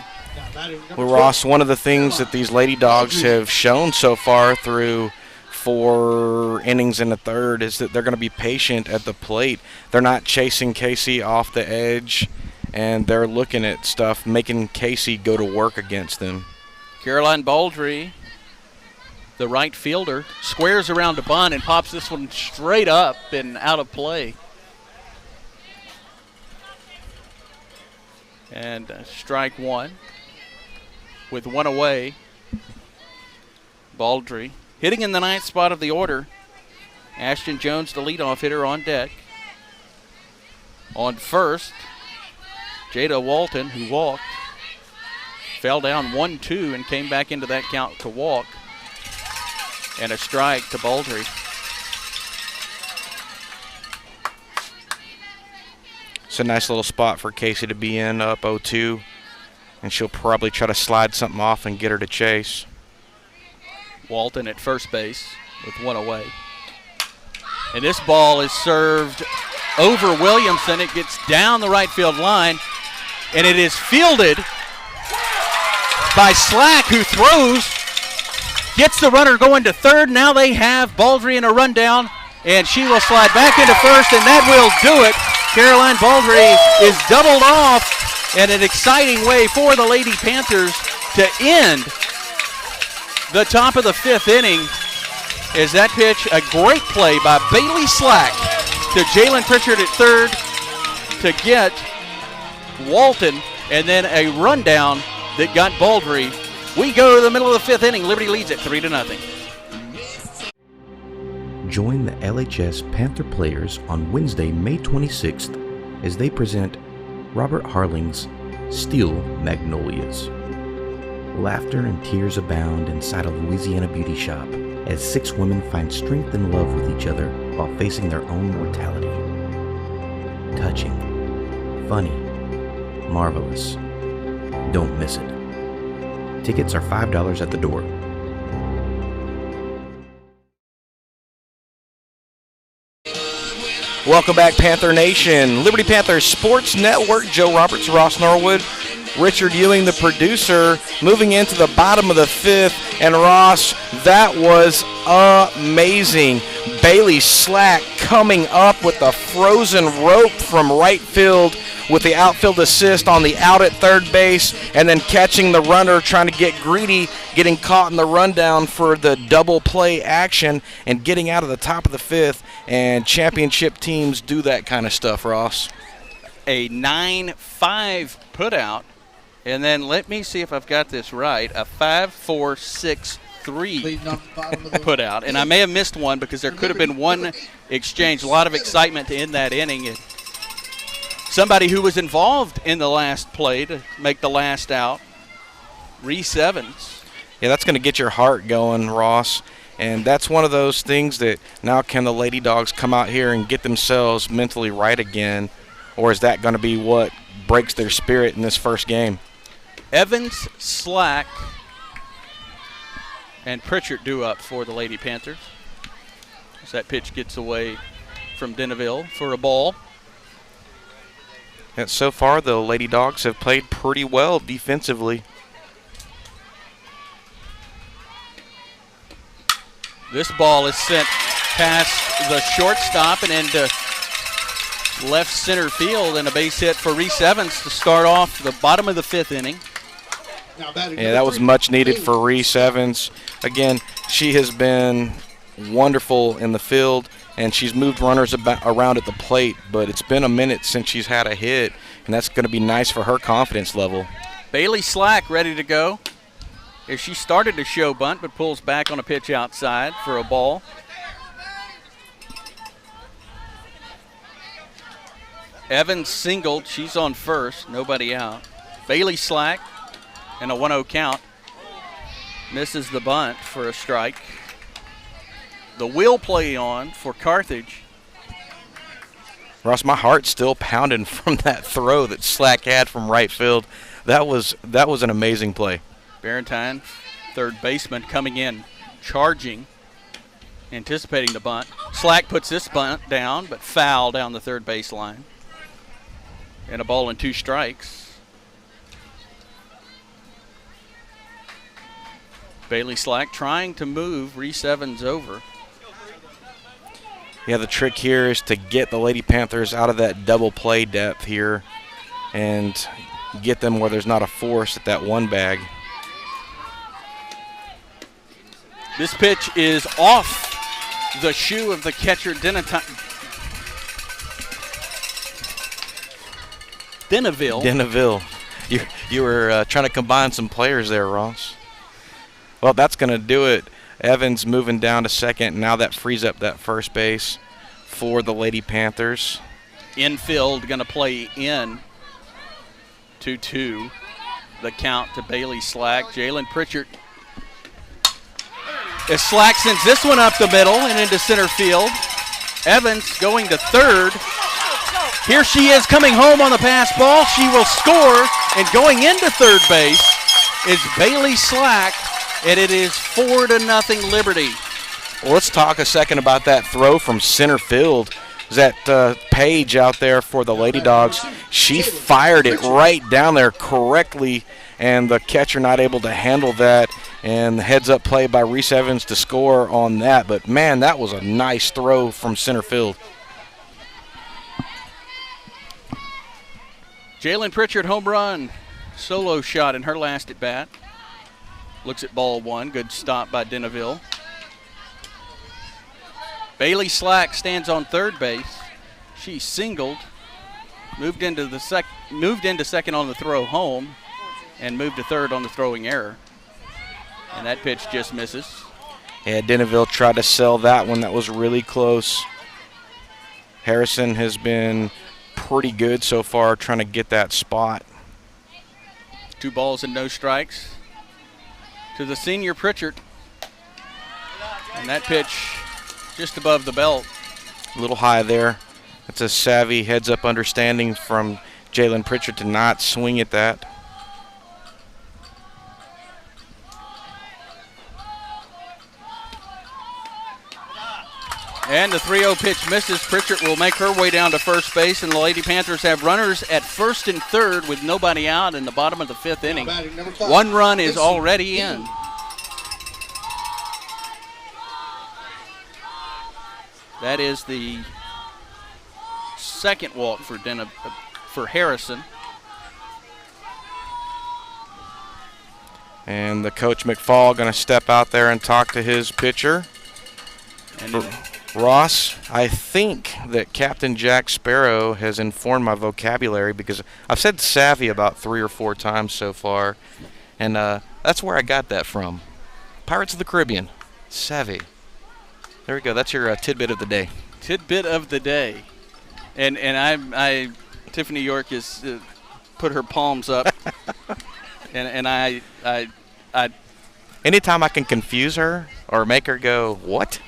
Well, Ross, one of the things that these Lady Dawgs have shown so far through 4 innings and a third is that they're going to be patient at the plate. They're not chasing Casey off the edge, and they're looking at stuff, making Casey go to work against them. Caroline Baldry, the right fielder, squares around to Bond and pops this one straight up and out of play. And strike one with one away. Baldry hitting in the 9th spot of the order. Ashton Jones, the leadoff hitter, on deck. On first, Jada Walton, who walked, fell down 1-2 and came back into that count to walk. And a strike to Baldry. It's a nice little spot for Casey to be in, up 0-2. And she'll probably try to slide something off and get her to chase. Walton at first base with one away. And this ball is served over Williamson. It gets down the right field line, and it is fielded by Slack, who throws, gets the runner going to third. Now they have Baldry in a rundown, and she will slide back into first, and that will do it. Caroline Baldry is doubled off in an exciting way for the Lady Panthers to end the top of the fifth inning. Is that pitch a great play by Bailey Slack to Jalen Pritchard at third to get Walton, and then a rundown that got Baldry. We go to the middle of the fifth inning. Liberty leads it 3-0. Join the LHS Panther players on Wednesday, May 26th as they present Robert Harling's Steel Magnolias. Laughter and tears abound inside a Louisiana beauty shop as 6 women find strength and love with each other while facing their own mortality. Touching, funny, marvelous. Don't miss it. Tickets are $5 at the door. Welcome back, Panther Nation. Liberty Panthers Sports Network. Joe Roberts, Ross Norwood, Richard Ewing, the producer, moving into the bottom of the fifth. And Ross, that was amazing. Bailey Slack coming up with the frozen rope from right field with the outfield assist on the out at third base, and then catching the runner, trying to get greedy, getting caught in the rundown for the double play action, and getting out of the top of the fifth. And championship teams do that kind of stuff, Ross. A 9-5 put out, and then let me see if I've got this right, a 5-4-6-3 put out. And I may have missed one because there could have been one exchange. A lot of excitement to end that inning. And somebody who was involved in the last play to make the last out, Reese Evans. Yeah, that's going to get your heart going, Ross. And that's one of those things that now can the Lady Dogs come out here and get themselves mentally right again, or is that going to be what breaks their spirit in this first game? Evans, Slack, and Pritchard due up for the Lady Panthers. As that pitch gets away from Deneville for a ball. And so far, the Lady Dogs have played pretty well defensively. This ball is sent past the shortstop and into left center field, and a base hit for Reese Evans to start off the bottom of the fifth inning. Yeah, that was much needed for Reese Evans. Again, she has been wonderful in the field, and she's moved runners around at the plate, but it's been a minute since she's had a hit, and that's going to be nice for her confidence level. Bailey Slack ready to go. As she started to show bunt, but pulls back on a pitch outside for a ball. Evans singled. She's on first. Nobody out. Bailey Slack and a 1-0 count. Misses the bunt for a strike. The wheel play on for Carthage. Ross, my heart's still pounding from that throw that Slack had from right field. That was an amazing play. Barentine, third baseman, coming in, charging, anticipating the bunt. Slack puts this bunt down, but foul down the third base line. And a ball and 2 strikes. Bailey Slack trying to move Reese Evans over. Yeah, the trick here is to get the Lady Panthers out of that double play depth here and get them where there's not a force at that one bag. This pitch is off the shoe of the catcher, Deneville. You were trying to combine some players there, Ross. Well, that's going to do it. Evans moving down to second. Now that frees up that first base for the Lady Panthers. Infield going to play in 2-2. The count to Bailey Slack. Jalen Pritchard. As Slack sends this one up the middle and into center field. Evans going to third. Here she is coming home on the pass ball. She will score, and going into third base is Bailey Slack, and it is 4-0 Liberty. Well, let's talk a second about that throw from center field. That Paige out there for the Lady Dogs, she fired it right down there correctly, and the catcher not able to handle that, and the heads-up play by Reese Evans to score on that. But, man, that was a nice throw from center field. Jalen Pritchard, home run, solo shot in her last at-bat. Looks at ball one. Good stop by Deneville. Bailey Slack stands on third base. She singled, moved into second on the throw home, and moved to third on the throwing error. And that pitch just misses. Yeah, Deneville tried to sell that one. That was really close. Harrison has been pretty good so far trying to get that spot. 2 balls and no strikes to the senior Pritchard. And that pitch just above the belt. A little high there. That's a savvy heads-up understanding from Jalen Pritchard to not swing at that. And the 3-0 pitch misses. Pritchard will make her way down to first base, and the Lady Panthers have runners at first and third with nobody out in the bottom of the 5th inning. 1 run is already in. That is the second walk for Harrison. And the coach McFall going to step out there and talk to his pitcher. And Ross, I think that Captain Jack Sparrow has informed my vocabulary because I've said savvy about 3 or 4 times so far, and that's where I got that from. Pirates of the Caribbean, savvy. There we go. That's your tidbit of the day. Tidbit of the day, and I Tiffany York has put her palms up, and I. Anytime I can confuse her or make her go, what?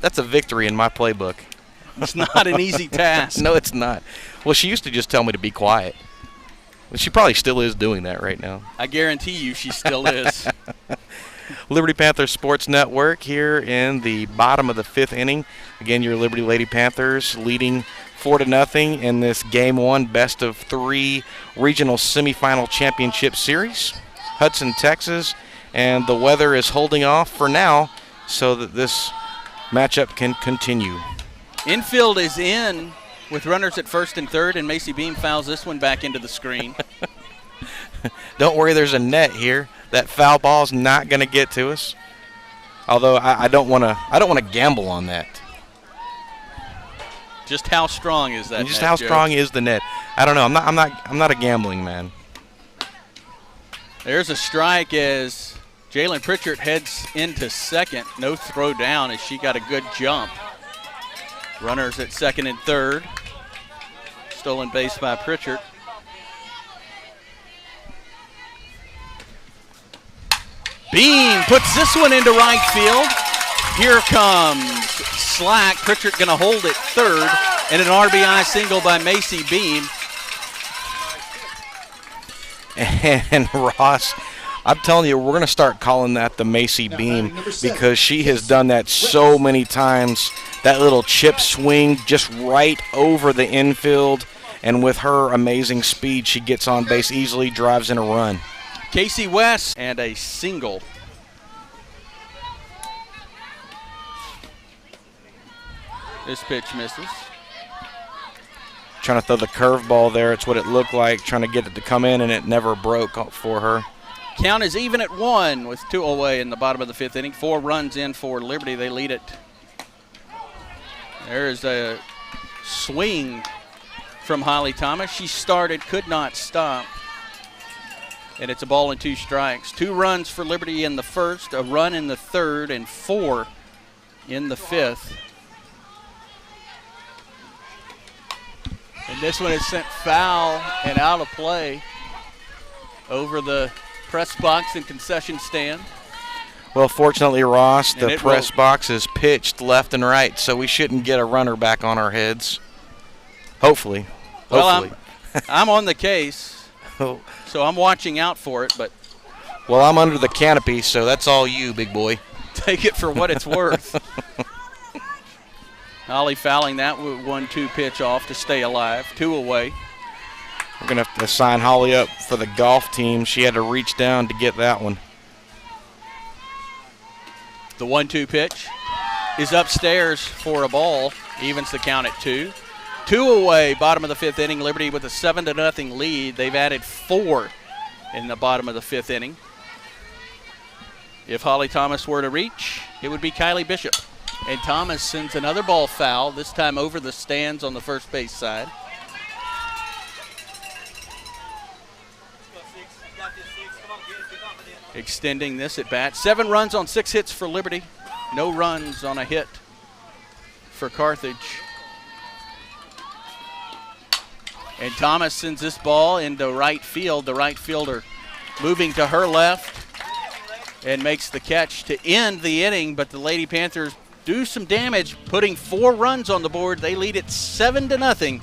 That's a victory in my playbook. It's not an easy task. No, it's not. Well, she used to just tell me to be quiet. Well, she probably still is doing that right now. I guarantee you she still is. Liberty Panthers Sports Network here in the bottom of the 5th inning. Again, your Liberty Lady Panthers leading 4-0 in this Game 1 best-of-3 Regional Semifinal Championship Series. Hudson, Texas, and the weather is holding off for now so that this matchup can continue. Infield is in with runners at first and third, and Macy Beam fouls this one back into the screen. Don't worry, there's a net here. That foul ball's not going to get to us. Although I don't want to gamble on that. Just how strong is that? Just net, how Joe? strong is the net? I don't know. I'm not a gambling man. There's a strike as Jalen Pritchard heads into second. No throw down as she got a good jump. Runners at second and third. Stolen base by Pritchard. Beam puts this one into right field. Here comes Slack. Pritchard going to hold it third, and an RBI single by Macy Beam. And Ross, I'm telling you, we're going to start calling that the Macy Beam because she has done that so many times. That little chip swing just right over the infield, and with her amazing speed, she gets on base easily, drives in a run. Casey West and a single. This pitch misses. Trying to throw the curveball there. It's what it looked like, trying to get it to come in, and it never broke for her. Count is even at 1 with 2 away in the bottom of the 5th inning. 4 runs in for Liberty. They lead it. There is a swing from Holly Thomas. She started, could not stop. And it's a ball and 2 strikes. 2 runs for Liberty in the first, a run in the third, and 4 in the 5th. And this one is sent foul and out of play over the press box and concession stand. Well, fortunately, Ross, And the it press rolled. box is pitched left and right, so we shouldn't get a runner back on our heads. Hopefully. Hopefully. Well, I'm on the case, so I'm watching out for it, but well, I'm under the canopy, so that's all you, big boy. take it for what it's worth. Holly fouling that 1-2 pitch off to stay alive. 2 away. We're going to have to sign Holly up for the golf team. She had to reach down to get that one. The 1-2 pitch is upstairs for a ball. Evens the count at 2. 2 away, bottom of the 5th inning. Liberty with a 7-0 lead. They've added 4 in the bottom of the 5th inning. If Holly Thomas were to reach, it would be Kylie Bishop. And Thomas sends another ball foul, this time over the stands on the first base side. Extending this at bat. 7 runs on 6 hits for Liberty. No runs on a hit for Carthage. And Thomas sends this ball into right field. The right fielder moving to her left and makes the catch to end the inning. But the Lady Panthers do some damage, putting 4 runs on the board. They lead it 7-0.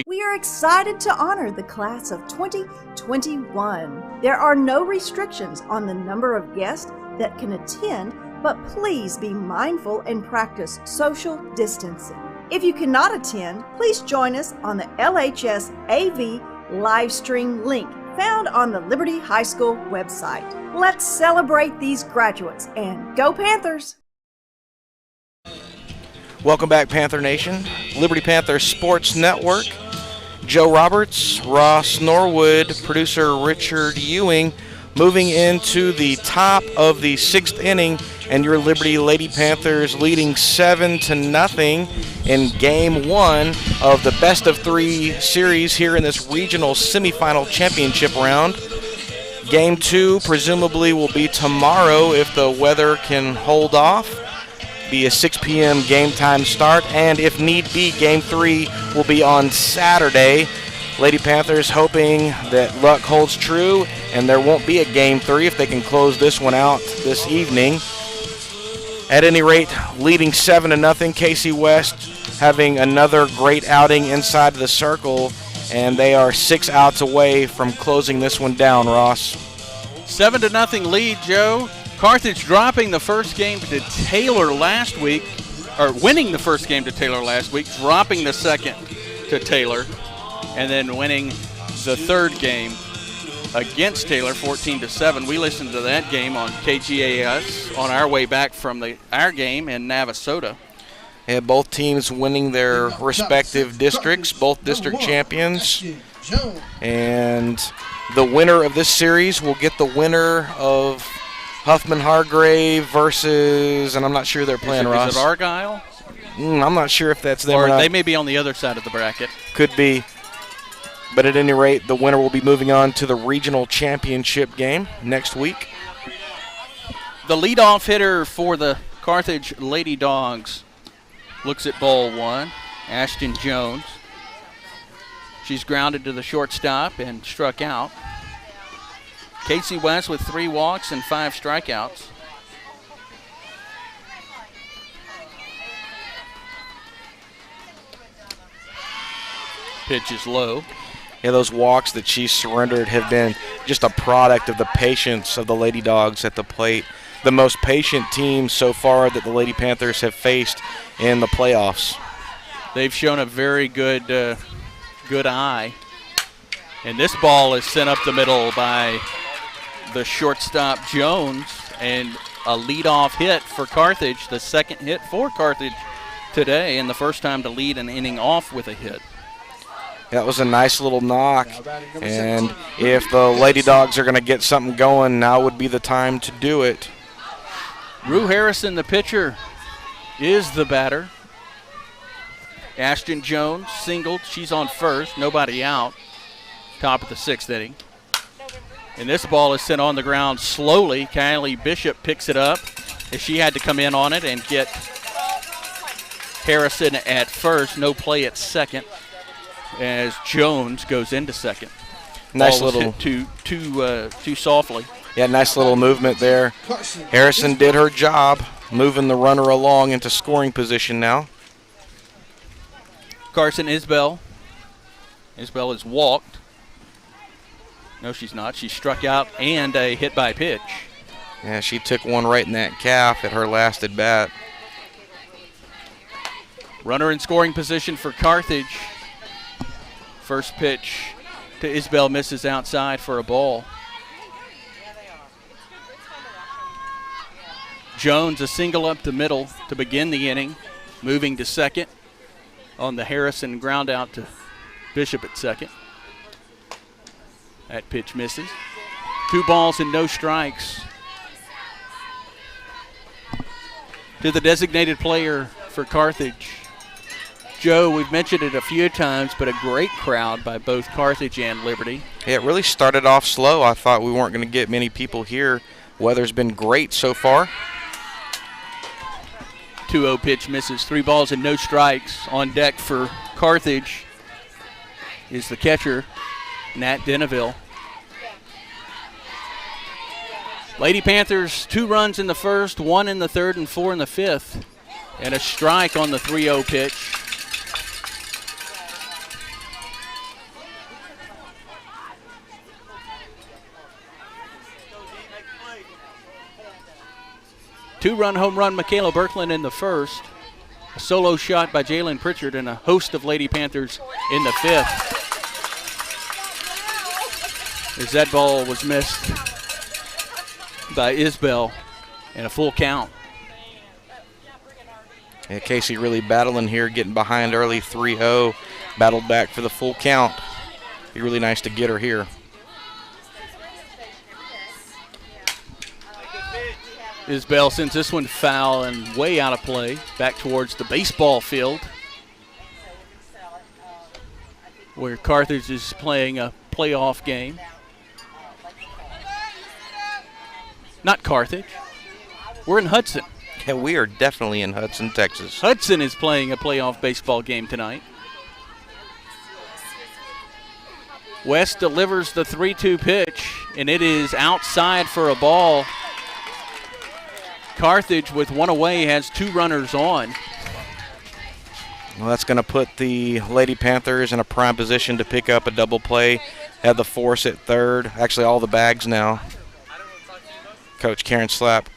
We are excited to honor the class of 2021. There are no restrictions on the number of guests that can attend, but please be mindful and practice social distancing. If you cannot attend, please join us on the LHS-AV live stream link found on the Liberty High School website. Let's celebrate these graduates and go Panthers! Welcome back, Panther Nation. Liberty Panthers Sports Network. Joe Roberts, Ross Norwood, producer Richard Ewing, moving into the top of the 6th inning, and your Liberty Lady Panthers leading 7-0 in Game 1 of the best-of-3 series here in this Regional Semifinal Championship round. Game 2 presumably will be tomorrow if the weather can hold off. Be a 6 p.m. game time start, and if need be, Game 3 will be on Saturday. Lady Panthers hoping that luck holds true and there won't be a Game 3 if they can close this one out this evening. At any rate, leading 7-0. Casey West having another great outing inside the circle, and they are 6 outs away from closing this one down, Ross. 7-0 lead, Joe. Carthage dropping the first game to Taylor last week, or winning the first game to Taylor last week, dropping the second to Taylor, and then winning the third game against Taylor 14-7. We listened to that game on KGAS on our way back from our game in Navasota. Yeah, both teams winning their respective districts, both district champions. And the winner of this series will get the winner of Huffman Hargrave versus, and I'm not sure they're playing, Ross. Is it Argyle? I'm not sure if that's them or not. They may be on the other side of the bracket. Could be. But at any rate, the winner will be moving on to the regional championship game next week. The leadoff hitter for the Carthage Lady Dawgs looks at ball 1, Ashton Jones. She's grounded to the shortstop and struck out. Casey West with 3 walks and 5 strikeouts. Pitch is low. Yeah, those walks that she surrendered have been just a product of the patience of the Lady Dawgs at the plate. The most patient team so far that the Lady Panthers have faced in the playoffs. They've shown a very good eye. And this ball is sent up the middle by the shortstop Jones, and a leadoff hit for Carthage, the second hit for Carthage today, and the first time to lead an inning off with a hit. That was a nice little knock, and if the Lady Dawgs are going to get something going, now would be the time to do it. Rue Harrison, the pitcher, is the batter. Ashton Jones singled. She's on first, nobody out. Top of the 6th inning. And this ball is sent on the ground slowly. Kylie Bishop picks it up as she had to come in on it and get Harrison at first. No play at second as Jones goes into second. Nice ball was little hit too softly. Yeah, nice little movement there. Harrison did her job, moving the runner along into scoring position now. Carson Isbell Isbell is walked. No, she's not. She's struck out and a hit by pitch. Yeah, she took one right in that calf at her last at bat. Runner in scoring position for Carthage. First pitch to Isbell misses outside for a ball. Jones a single up the middle to begin the inning, moving to second on the Harrison ground out to Bishop at second. That pitch misses. 2 balls and no strikes. To the designated player for Carthage. Joe, we've mentioned it a few times, but a great crowd by both Carthage and Liberty. Yeah, it really started off slow. I thought we weren't going to get many people here. Weather's been great so far. 2-0 pitch misses. 3 balls and no strikes. On deck for Carthage is the catcher, Nat Deneville. Lady Panthers, 2 runs in the first, 1 in the third, and 4 in the fifth. And a strike on the 3-0 pitch. Two-run home run, Michaela Berkland in the first. A solo shot by Jalen Pritchard, and a host of Lady Panthers in the fifth. As that ball was missed by Isbell, and a full count. Yeah, Casey really battling here, getting behind early 3-0. Battled back for the full count. Be really nice to get her here. Isbell sends this one foul and way out of play, back towards the baseball field, where Carthage is playing a playoff game. Not Carthage. We're in Hudson. Yeah, we are definitely in Hudson, Texas. Hudson is playing a playoff baseball game tonight. West delivers the 3-2 pitch, and it is outside for a ball. Carthage, with 1 away, has 2 runners on. Well, that's going to put the Lady Panthers in a prime position to pick up a double play. Have the force at third. Actually, all the bags now. Coach Karen Slack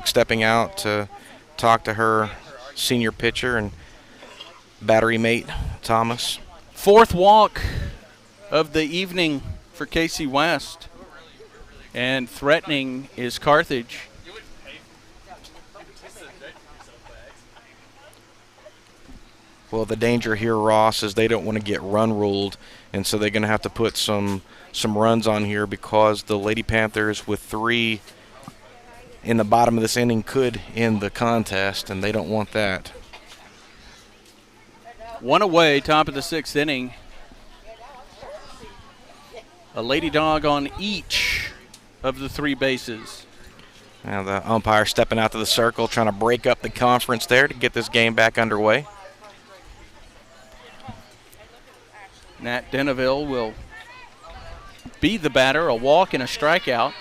stepping out to talk to her senior pitcher and battery mate, Thomas. 4th walk of the evening for Casey West. And threatening is Carthage. Well, the danger here, Ross, is they don't want to get run ruled, and so they're going to have to put some runs on here because the Lady Panthers with 3 in the bottom of this inning could end the contest, and they don't want that. 1 away, top of the 6th inning. A Lady Dog on each of the 3 bases. Now the umpire stepping out to the circle, trying to break up the conference there to get this game back underway. Nat Deneville will be the batter, a walk and a strikeout.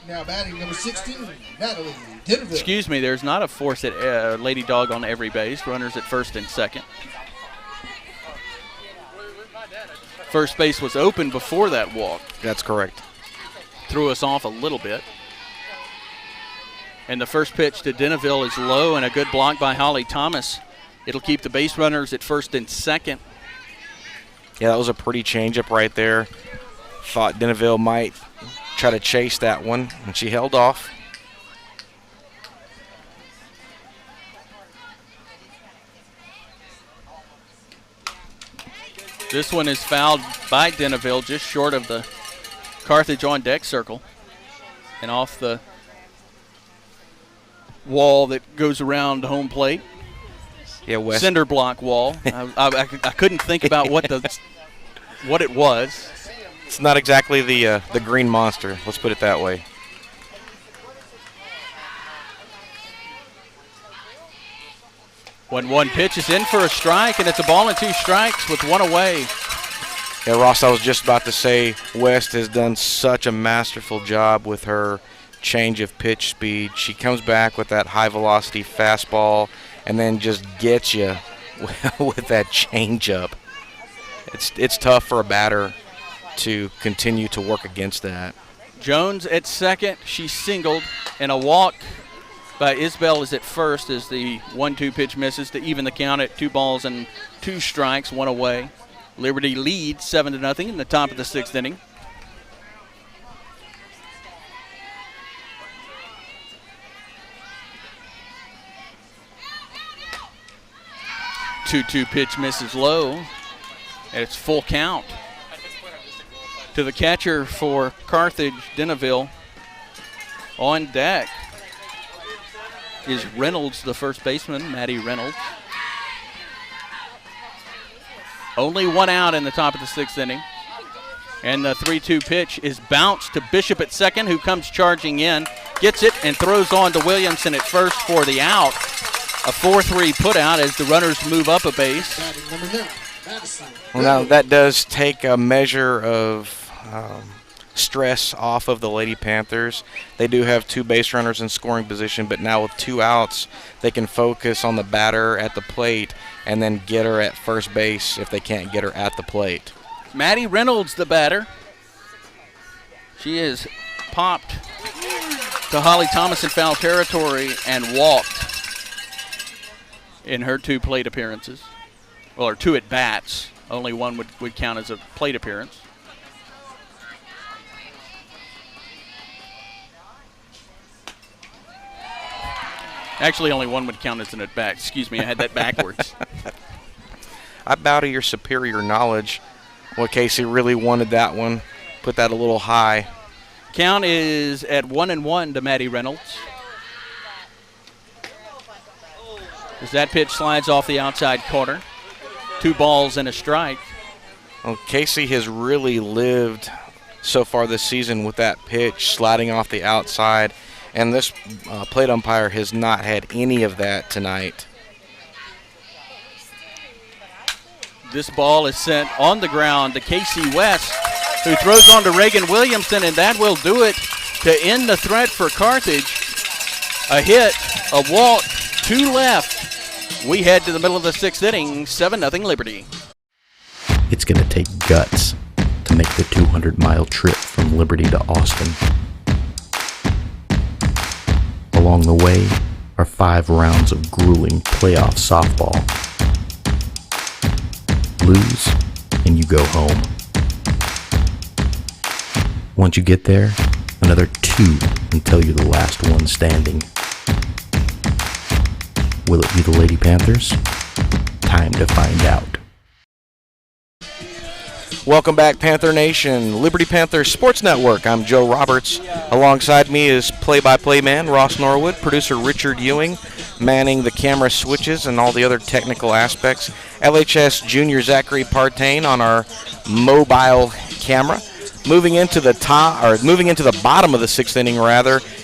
Now batting number 16, Natalie Deneville. Excuse me, there's not a force at Lady Dog on every base. Runners at first and second. First base was open before that walk. That's correct. Threw us off a little bit. And the first pitch to Deneville is low, and a good block by Holly Thomas. It'll keep the base runners at first and second. Yeah, that was a pretty changeup right there. Thought Deneville might try to chase that one, and she held off. This one is fouled by Deneville, just short of the Carthage on deck circle and off the wall that goes around home plate. Yeah, West. Cinder block wall. I couldn't think about what it was. It's not exactly the green monster. Let's put it that way. When 1 pitch is in for a strike, and it's a ball and 2 strikes with 1 away. Yeah, Ross, I was just about to say West has done such a masterful job with her change of pitch speed. She comes back with that high velocity fastball and then just gets you with that changeup. It's tough for a batter to continue to work against that. Jones at second. She singled, and a walk by Isbell is at first as the 1-2 pitch misses to even the count at 2 balls and 2 strikes, 1 away. Liberty leads 7-0 in the top of the 6th inning. Two pitch misses low, and it's full count. To the catcher for Carthage, Deneville. On deck is Reynolds, the first baseman, Maddie Reynolds. Only 1 out in the top of the 6th inning. And the 3-2 pitch is bounced to Bishop at second, who comes charging in, gets it, and throws on to Williamson at first for the out. A 4-3 put out as the runners move up a base. Well, now that does take a measure of stress off of the Lady Panthers. They do have 2 base runners in scoring position, but now with 2 outs, they can focus on the batter at the plate and then get her at first base if they can't get her at the plate. Maddie Reynolds, the batter. She is popped to Holly Thomas in foul territory and walked in her 2 plate appearances. Well, or 2 at-bats. Only 1 would count as a plate appearance. Actually, only 1 would count as an at-bat. Excuse me, I had that backwards. I bow to your superior knowledge. Well, Casey really wanted that one. Put that a little high. Count is at 1-1 to Maddie Reynolds. As that pitch slides off the outside corner. 2 balls and a strike. Well, Casey has really lived so far this season with that pitch sliding off the outside, and this plate umpire has not had any of that tonight. This ball is sent on the ground to Casey West, who throws on to Reagan Williamson, and that will do it to end the threat for Carthage. A hit, a walk, 2 left. We head to the middle of the 6th inning, 7-0 Liberty. It's going to take guts to make the 200-mile trip from Liberty to Austin. Along the way are 5 rounds of grueling playoff softball. Lose, and you go home. Once you get there, another 2 until you're the last one standing. Will it be the Lady Panthers? Time to find out. Welcome back, Panther Nation. Liberty Panthers Sports Network. I'm Joe Roberts. Alongside me is play-by-play man Ross Norwood, producer Richard Ewing, manning the camera switches and all the other technical aspects. LHS Junior Zachary Partain on our mobile camera. Moving into the bottom of the 6th inning,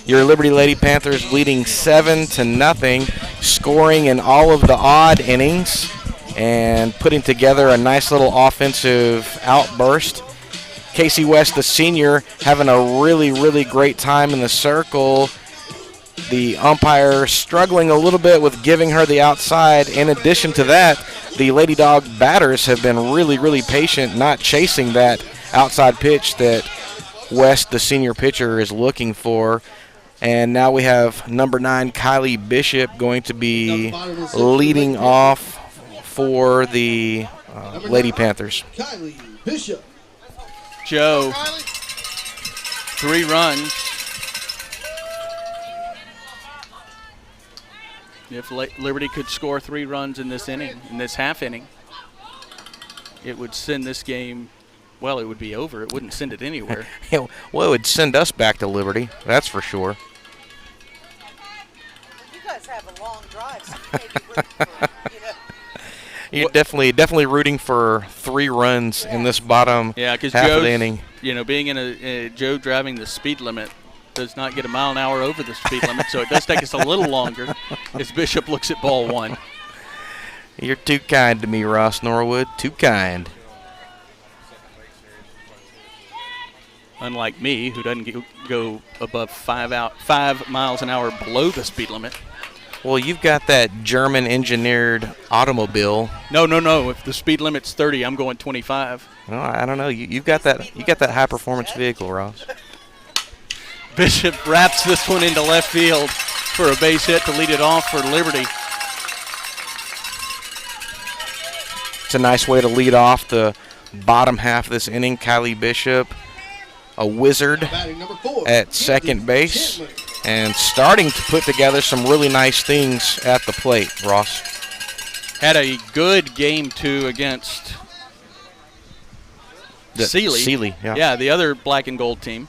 your Liberty Lady Panthers leading 7-0, scoring in all of the odd innings and putting together a nice little offensive outburst. Casey West, the senior, having a really, really great time in the circle. The umpire struggling a little bit with giving her the outside. In addition to that, the Lady Dawgs batters have been really, really patient, not chasing that outside pitch that West, the senior pitcher, is looking for. And now we have number 9, Kylie Bishop, going to be leading off for the Lady Panthers. Kylie Bishop. Joe, 3 runs. If Liberty could score 3 runs in this inning, in this half inning, it would send this game, well, it would be over. It wouldn't send it anywhere. Well, it would send us back to Liberty, that's for sure. You guys have a long drive, so you may be rooting for, You're definitely rooting for 3 runs in this bottom half of the inning. Being in a Joe driving the speed limit does not get a mile an hour over the speed limit, so it does take us a little longer as Bishop looks at ball 1. You're too kind to me, Ross Norwood. Too kind. Unlike me, who doesn't go above 5 miles an hour below the speed limit. Well, you've got that German-engineered automobile. No. If the speed limit's 30, I'm going 25. Well, I don't know. You've got that. You got that high-performance vehicle, Ross. Bishop wraps this one into left field for a base hit to lead it off for Liberty. It's a nice way to lead off the bottom half of this inning. Kylie Bishop, a wizard at second base, and starting to put together some really nice things at the plate, Ross. Had a good game, too, against Sealy. Sealy, yeah. Yeah, the other black and gold team.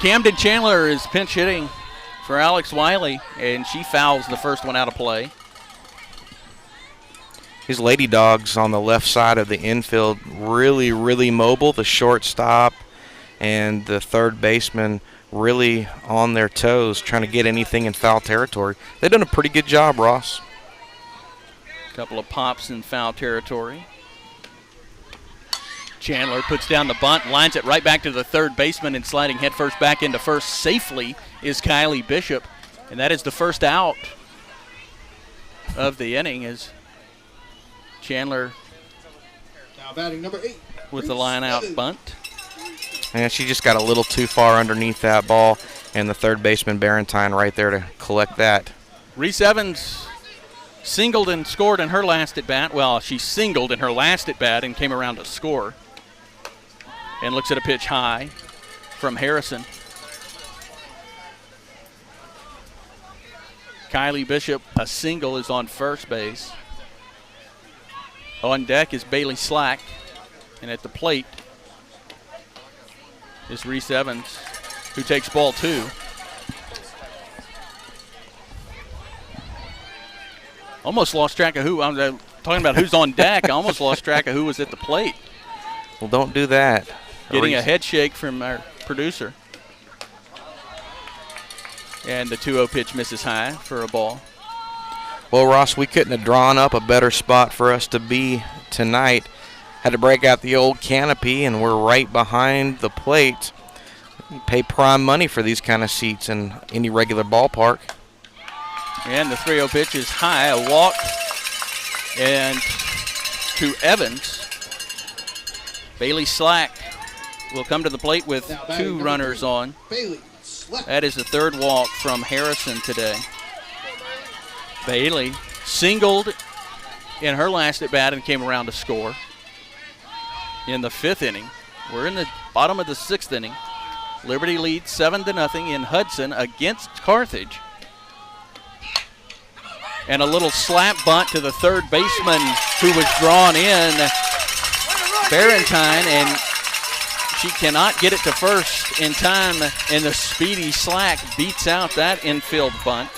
Camden Chandler is pinch hitting for Alex Wiley, and she fouls the first one out of play. His Lady Dawgs on the left side of the infield, really, really mobile. The shortstop and the third baseman really on their toes, trying to get anything in foul territory. They've done a pretty good job, Ross. A couple of pops in foul territory. Chandler puts down the bunt, lines it right back to the third baseman, and sliding headfirst back into first safely is Kylie Bishop. And that is the first out of the inning as Chandler Now batting number 8 with the line out bunt. And she just got a little too far underneath that ball, and the third baseman Barentine right there to collect that. Reese Evans singled and scored in her last at bat. Well, she singled in her last at bat and came around to score. And looks at a pitch high from Harrison. Kylie Bishop, a single, is on first base. On deck is Bailey Slack, and at the plate is Reese Evans, who takes ball 2. Almost lost track of who. I'm talking about who's on deck. I almost lost track of who was at the plate. Well, don't do that. Getting a head shake from our producer. And the 2-0 pitch misses high for a ball. Well, Ross, we couldn't have drawn up a better spot for us to be tonight. Had to break out the old canopy, and we're right behind the plate. You pay prime money for these kind of seats in any regular ballpark. And the 3-0 pitch is high, a walk, and to Evans. Bailey Slack will come to the plate with 2 runners on. Bailey Slack. That is the third walk from Harrison today. Bailey singled in her last at bat and came around to score in the 5th inning. We're in the bottom of the 6th inning. Liberty leads 7-0 in Hudson against Carthage. And a little slap bunt to the third baseman who was drawn in, Barentine, and she cannot get it to first in time, and the speedy Slack beats out that infield bunt.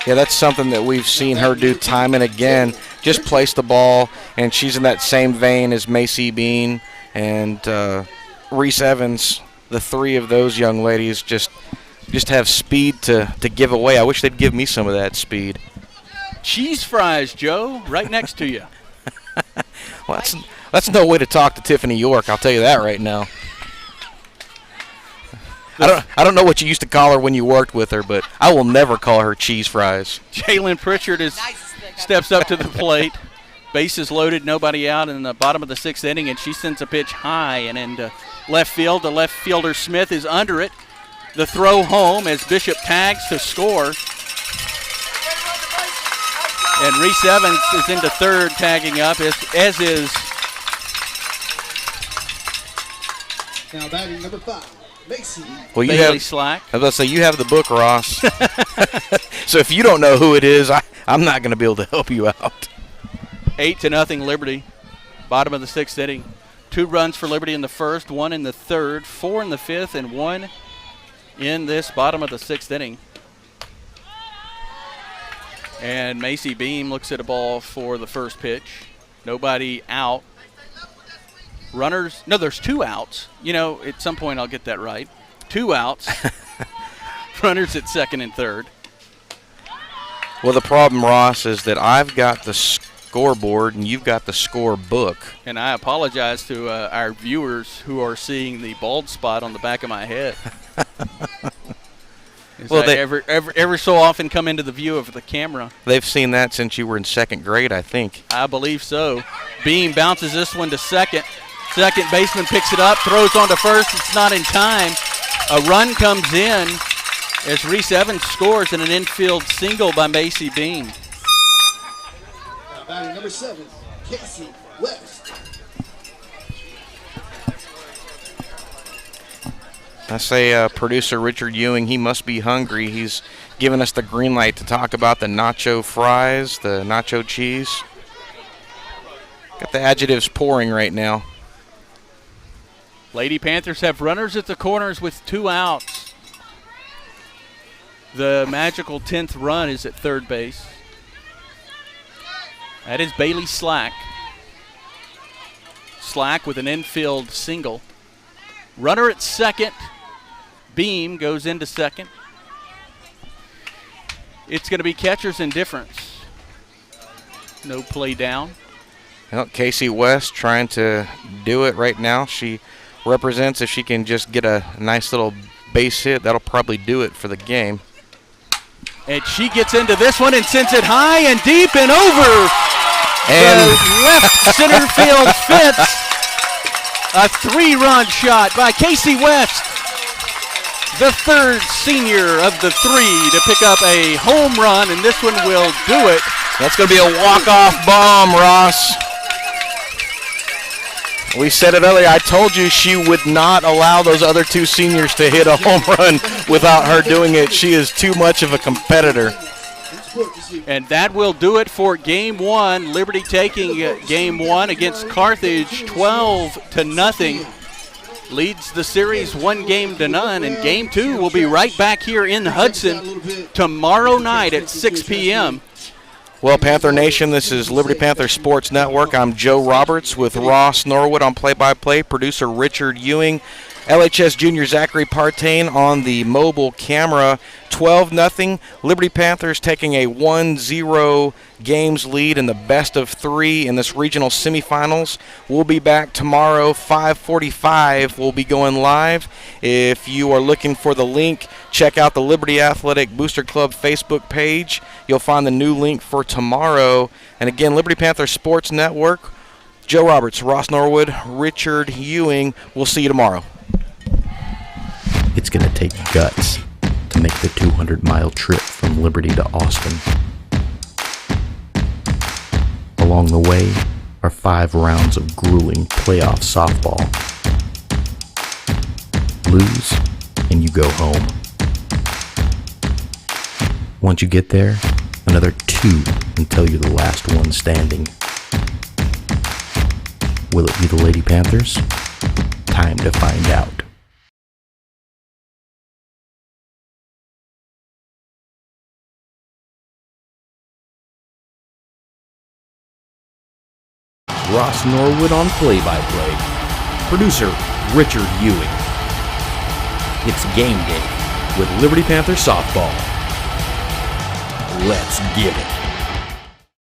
Yeah, that's something that we've seen her do time and again. Just place the ball, and she's in that same vein as Macy Bean and Reese Evans. The 3 of those young ladies just have speed to give away. I wish they'd give me some of that speed. Cheese fries, Joe, right next to you. Well, that's no way to talk to Tiffany York, I'll tell you that right now. I don't know what you used to call her when you worked with her, but I will never call her cheese fries. Jalen Pritchard steps up to the plate. Bases loaded, nobody out in the bottom of the 6th inning, and she sends a pitch high and into left field. The left fielder Smith is under it. The throw home as Bishop tags to score. And Reese Evans is into third, tagging up, as is. Now batting number 5. Macy. Well, you Bailey have Slack. I was about to say, you have the book, Ross. So if you don't know who it is, I'm not going to be able to help you out. 8-0 Liberty. Bottom of the 6th inning. 2 runs for Liberty in the 1st, 1 in the 3rd, 4 in the 5th, and 1 in this bottom of the 6th inning. And Macy Beam looks at a ball for the first pitch. Nobody out. Runners, no, there's 2 outs. You know, at some point I'll get that right. 2 outs. Runners at 2nd and 3rd. Well, the problem, Ross, is that I've got the scoreboard and you've got the score book. And I apologize to our viewers who are seeing the bald spot on the back of my head. Well, they every so often come into the view of the camera. They've seen that since you were in second grade, I think. I believe so. Beam bounces this one to second. Second baseman picks it up, throws on to first. It's not in time. A run comes in as Reese Evans scores in an infield single by Macy Beam. Now batting number 7, Casey West. I say producer Richard Ewing, he must be hungry. He's given us the green light to talk about the nacho fries, the nacho cheese. Got the adjectives pouring right now. Lady Panthers have runners at the corners with 2 outs. The magical 10th run is at third base. That is Bailey Slack. Slack with an infield single. Runner at second. Beam goes into second. It's going to be catcher's indifference. No play down. Well, Casey West trying to do it right now. She represents, if she can just get a nice little base hit, that'll probably do it for the game. And she gets into this one and sends it high and deep and over. And the left center field fence. A 3-run shot by Casey West. The third senior of the 3 to pick up a home run, and this one will do it. That's going to be a walk-off bomb, Ross. We said it earlier. I told you she would not allow those other 2 seniors to hit a home run without her doing it. She is too much of a competitor. And that will do it for Game 1. Liberty taking Game 1 against Carthage 12-0. Leads the series 1-0. And Game 2 will be right back here in Hudson tomorrow night at 6 p.m. Well, Panther Nation, this is Liberty Panther Sports Network. I'm Joe Roberts with Ross Norwood on play-by-play, producer Richard Ewing, LHS junior Zachary Partain on the mobile camera. 12-0. Liberty Panthers taking a 1-0 games lead in the best of 3 in this regional semifinals. We'll be back tomorrow, 5:45. We'll be going live. If you are looking for the link, check out the Liberty Athletic Booster Club Facebook page. You'll find the new link for tomorrow. And again, Liberty Panther Sports Network. Joe Roberts, Ross Norwood, Richard Ewing. We'll see you tomorrow. It's going to take guts to make the 200-mile trip from Liberty to Austin. Along the way are 5 rounds of grueling playoff softball. Lose, and you go home. Once you get there, another 2 until you're the last one standing. Will it be the Lady Panthers? Time to find out. Ross Norwood on play-by-play. Producer Richard Ewing. It's game day with Liberty Panther softball. Let's get it.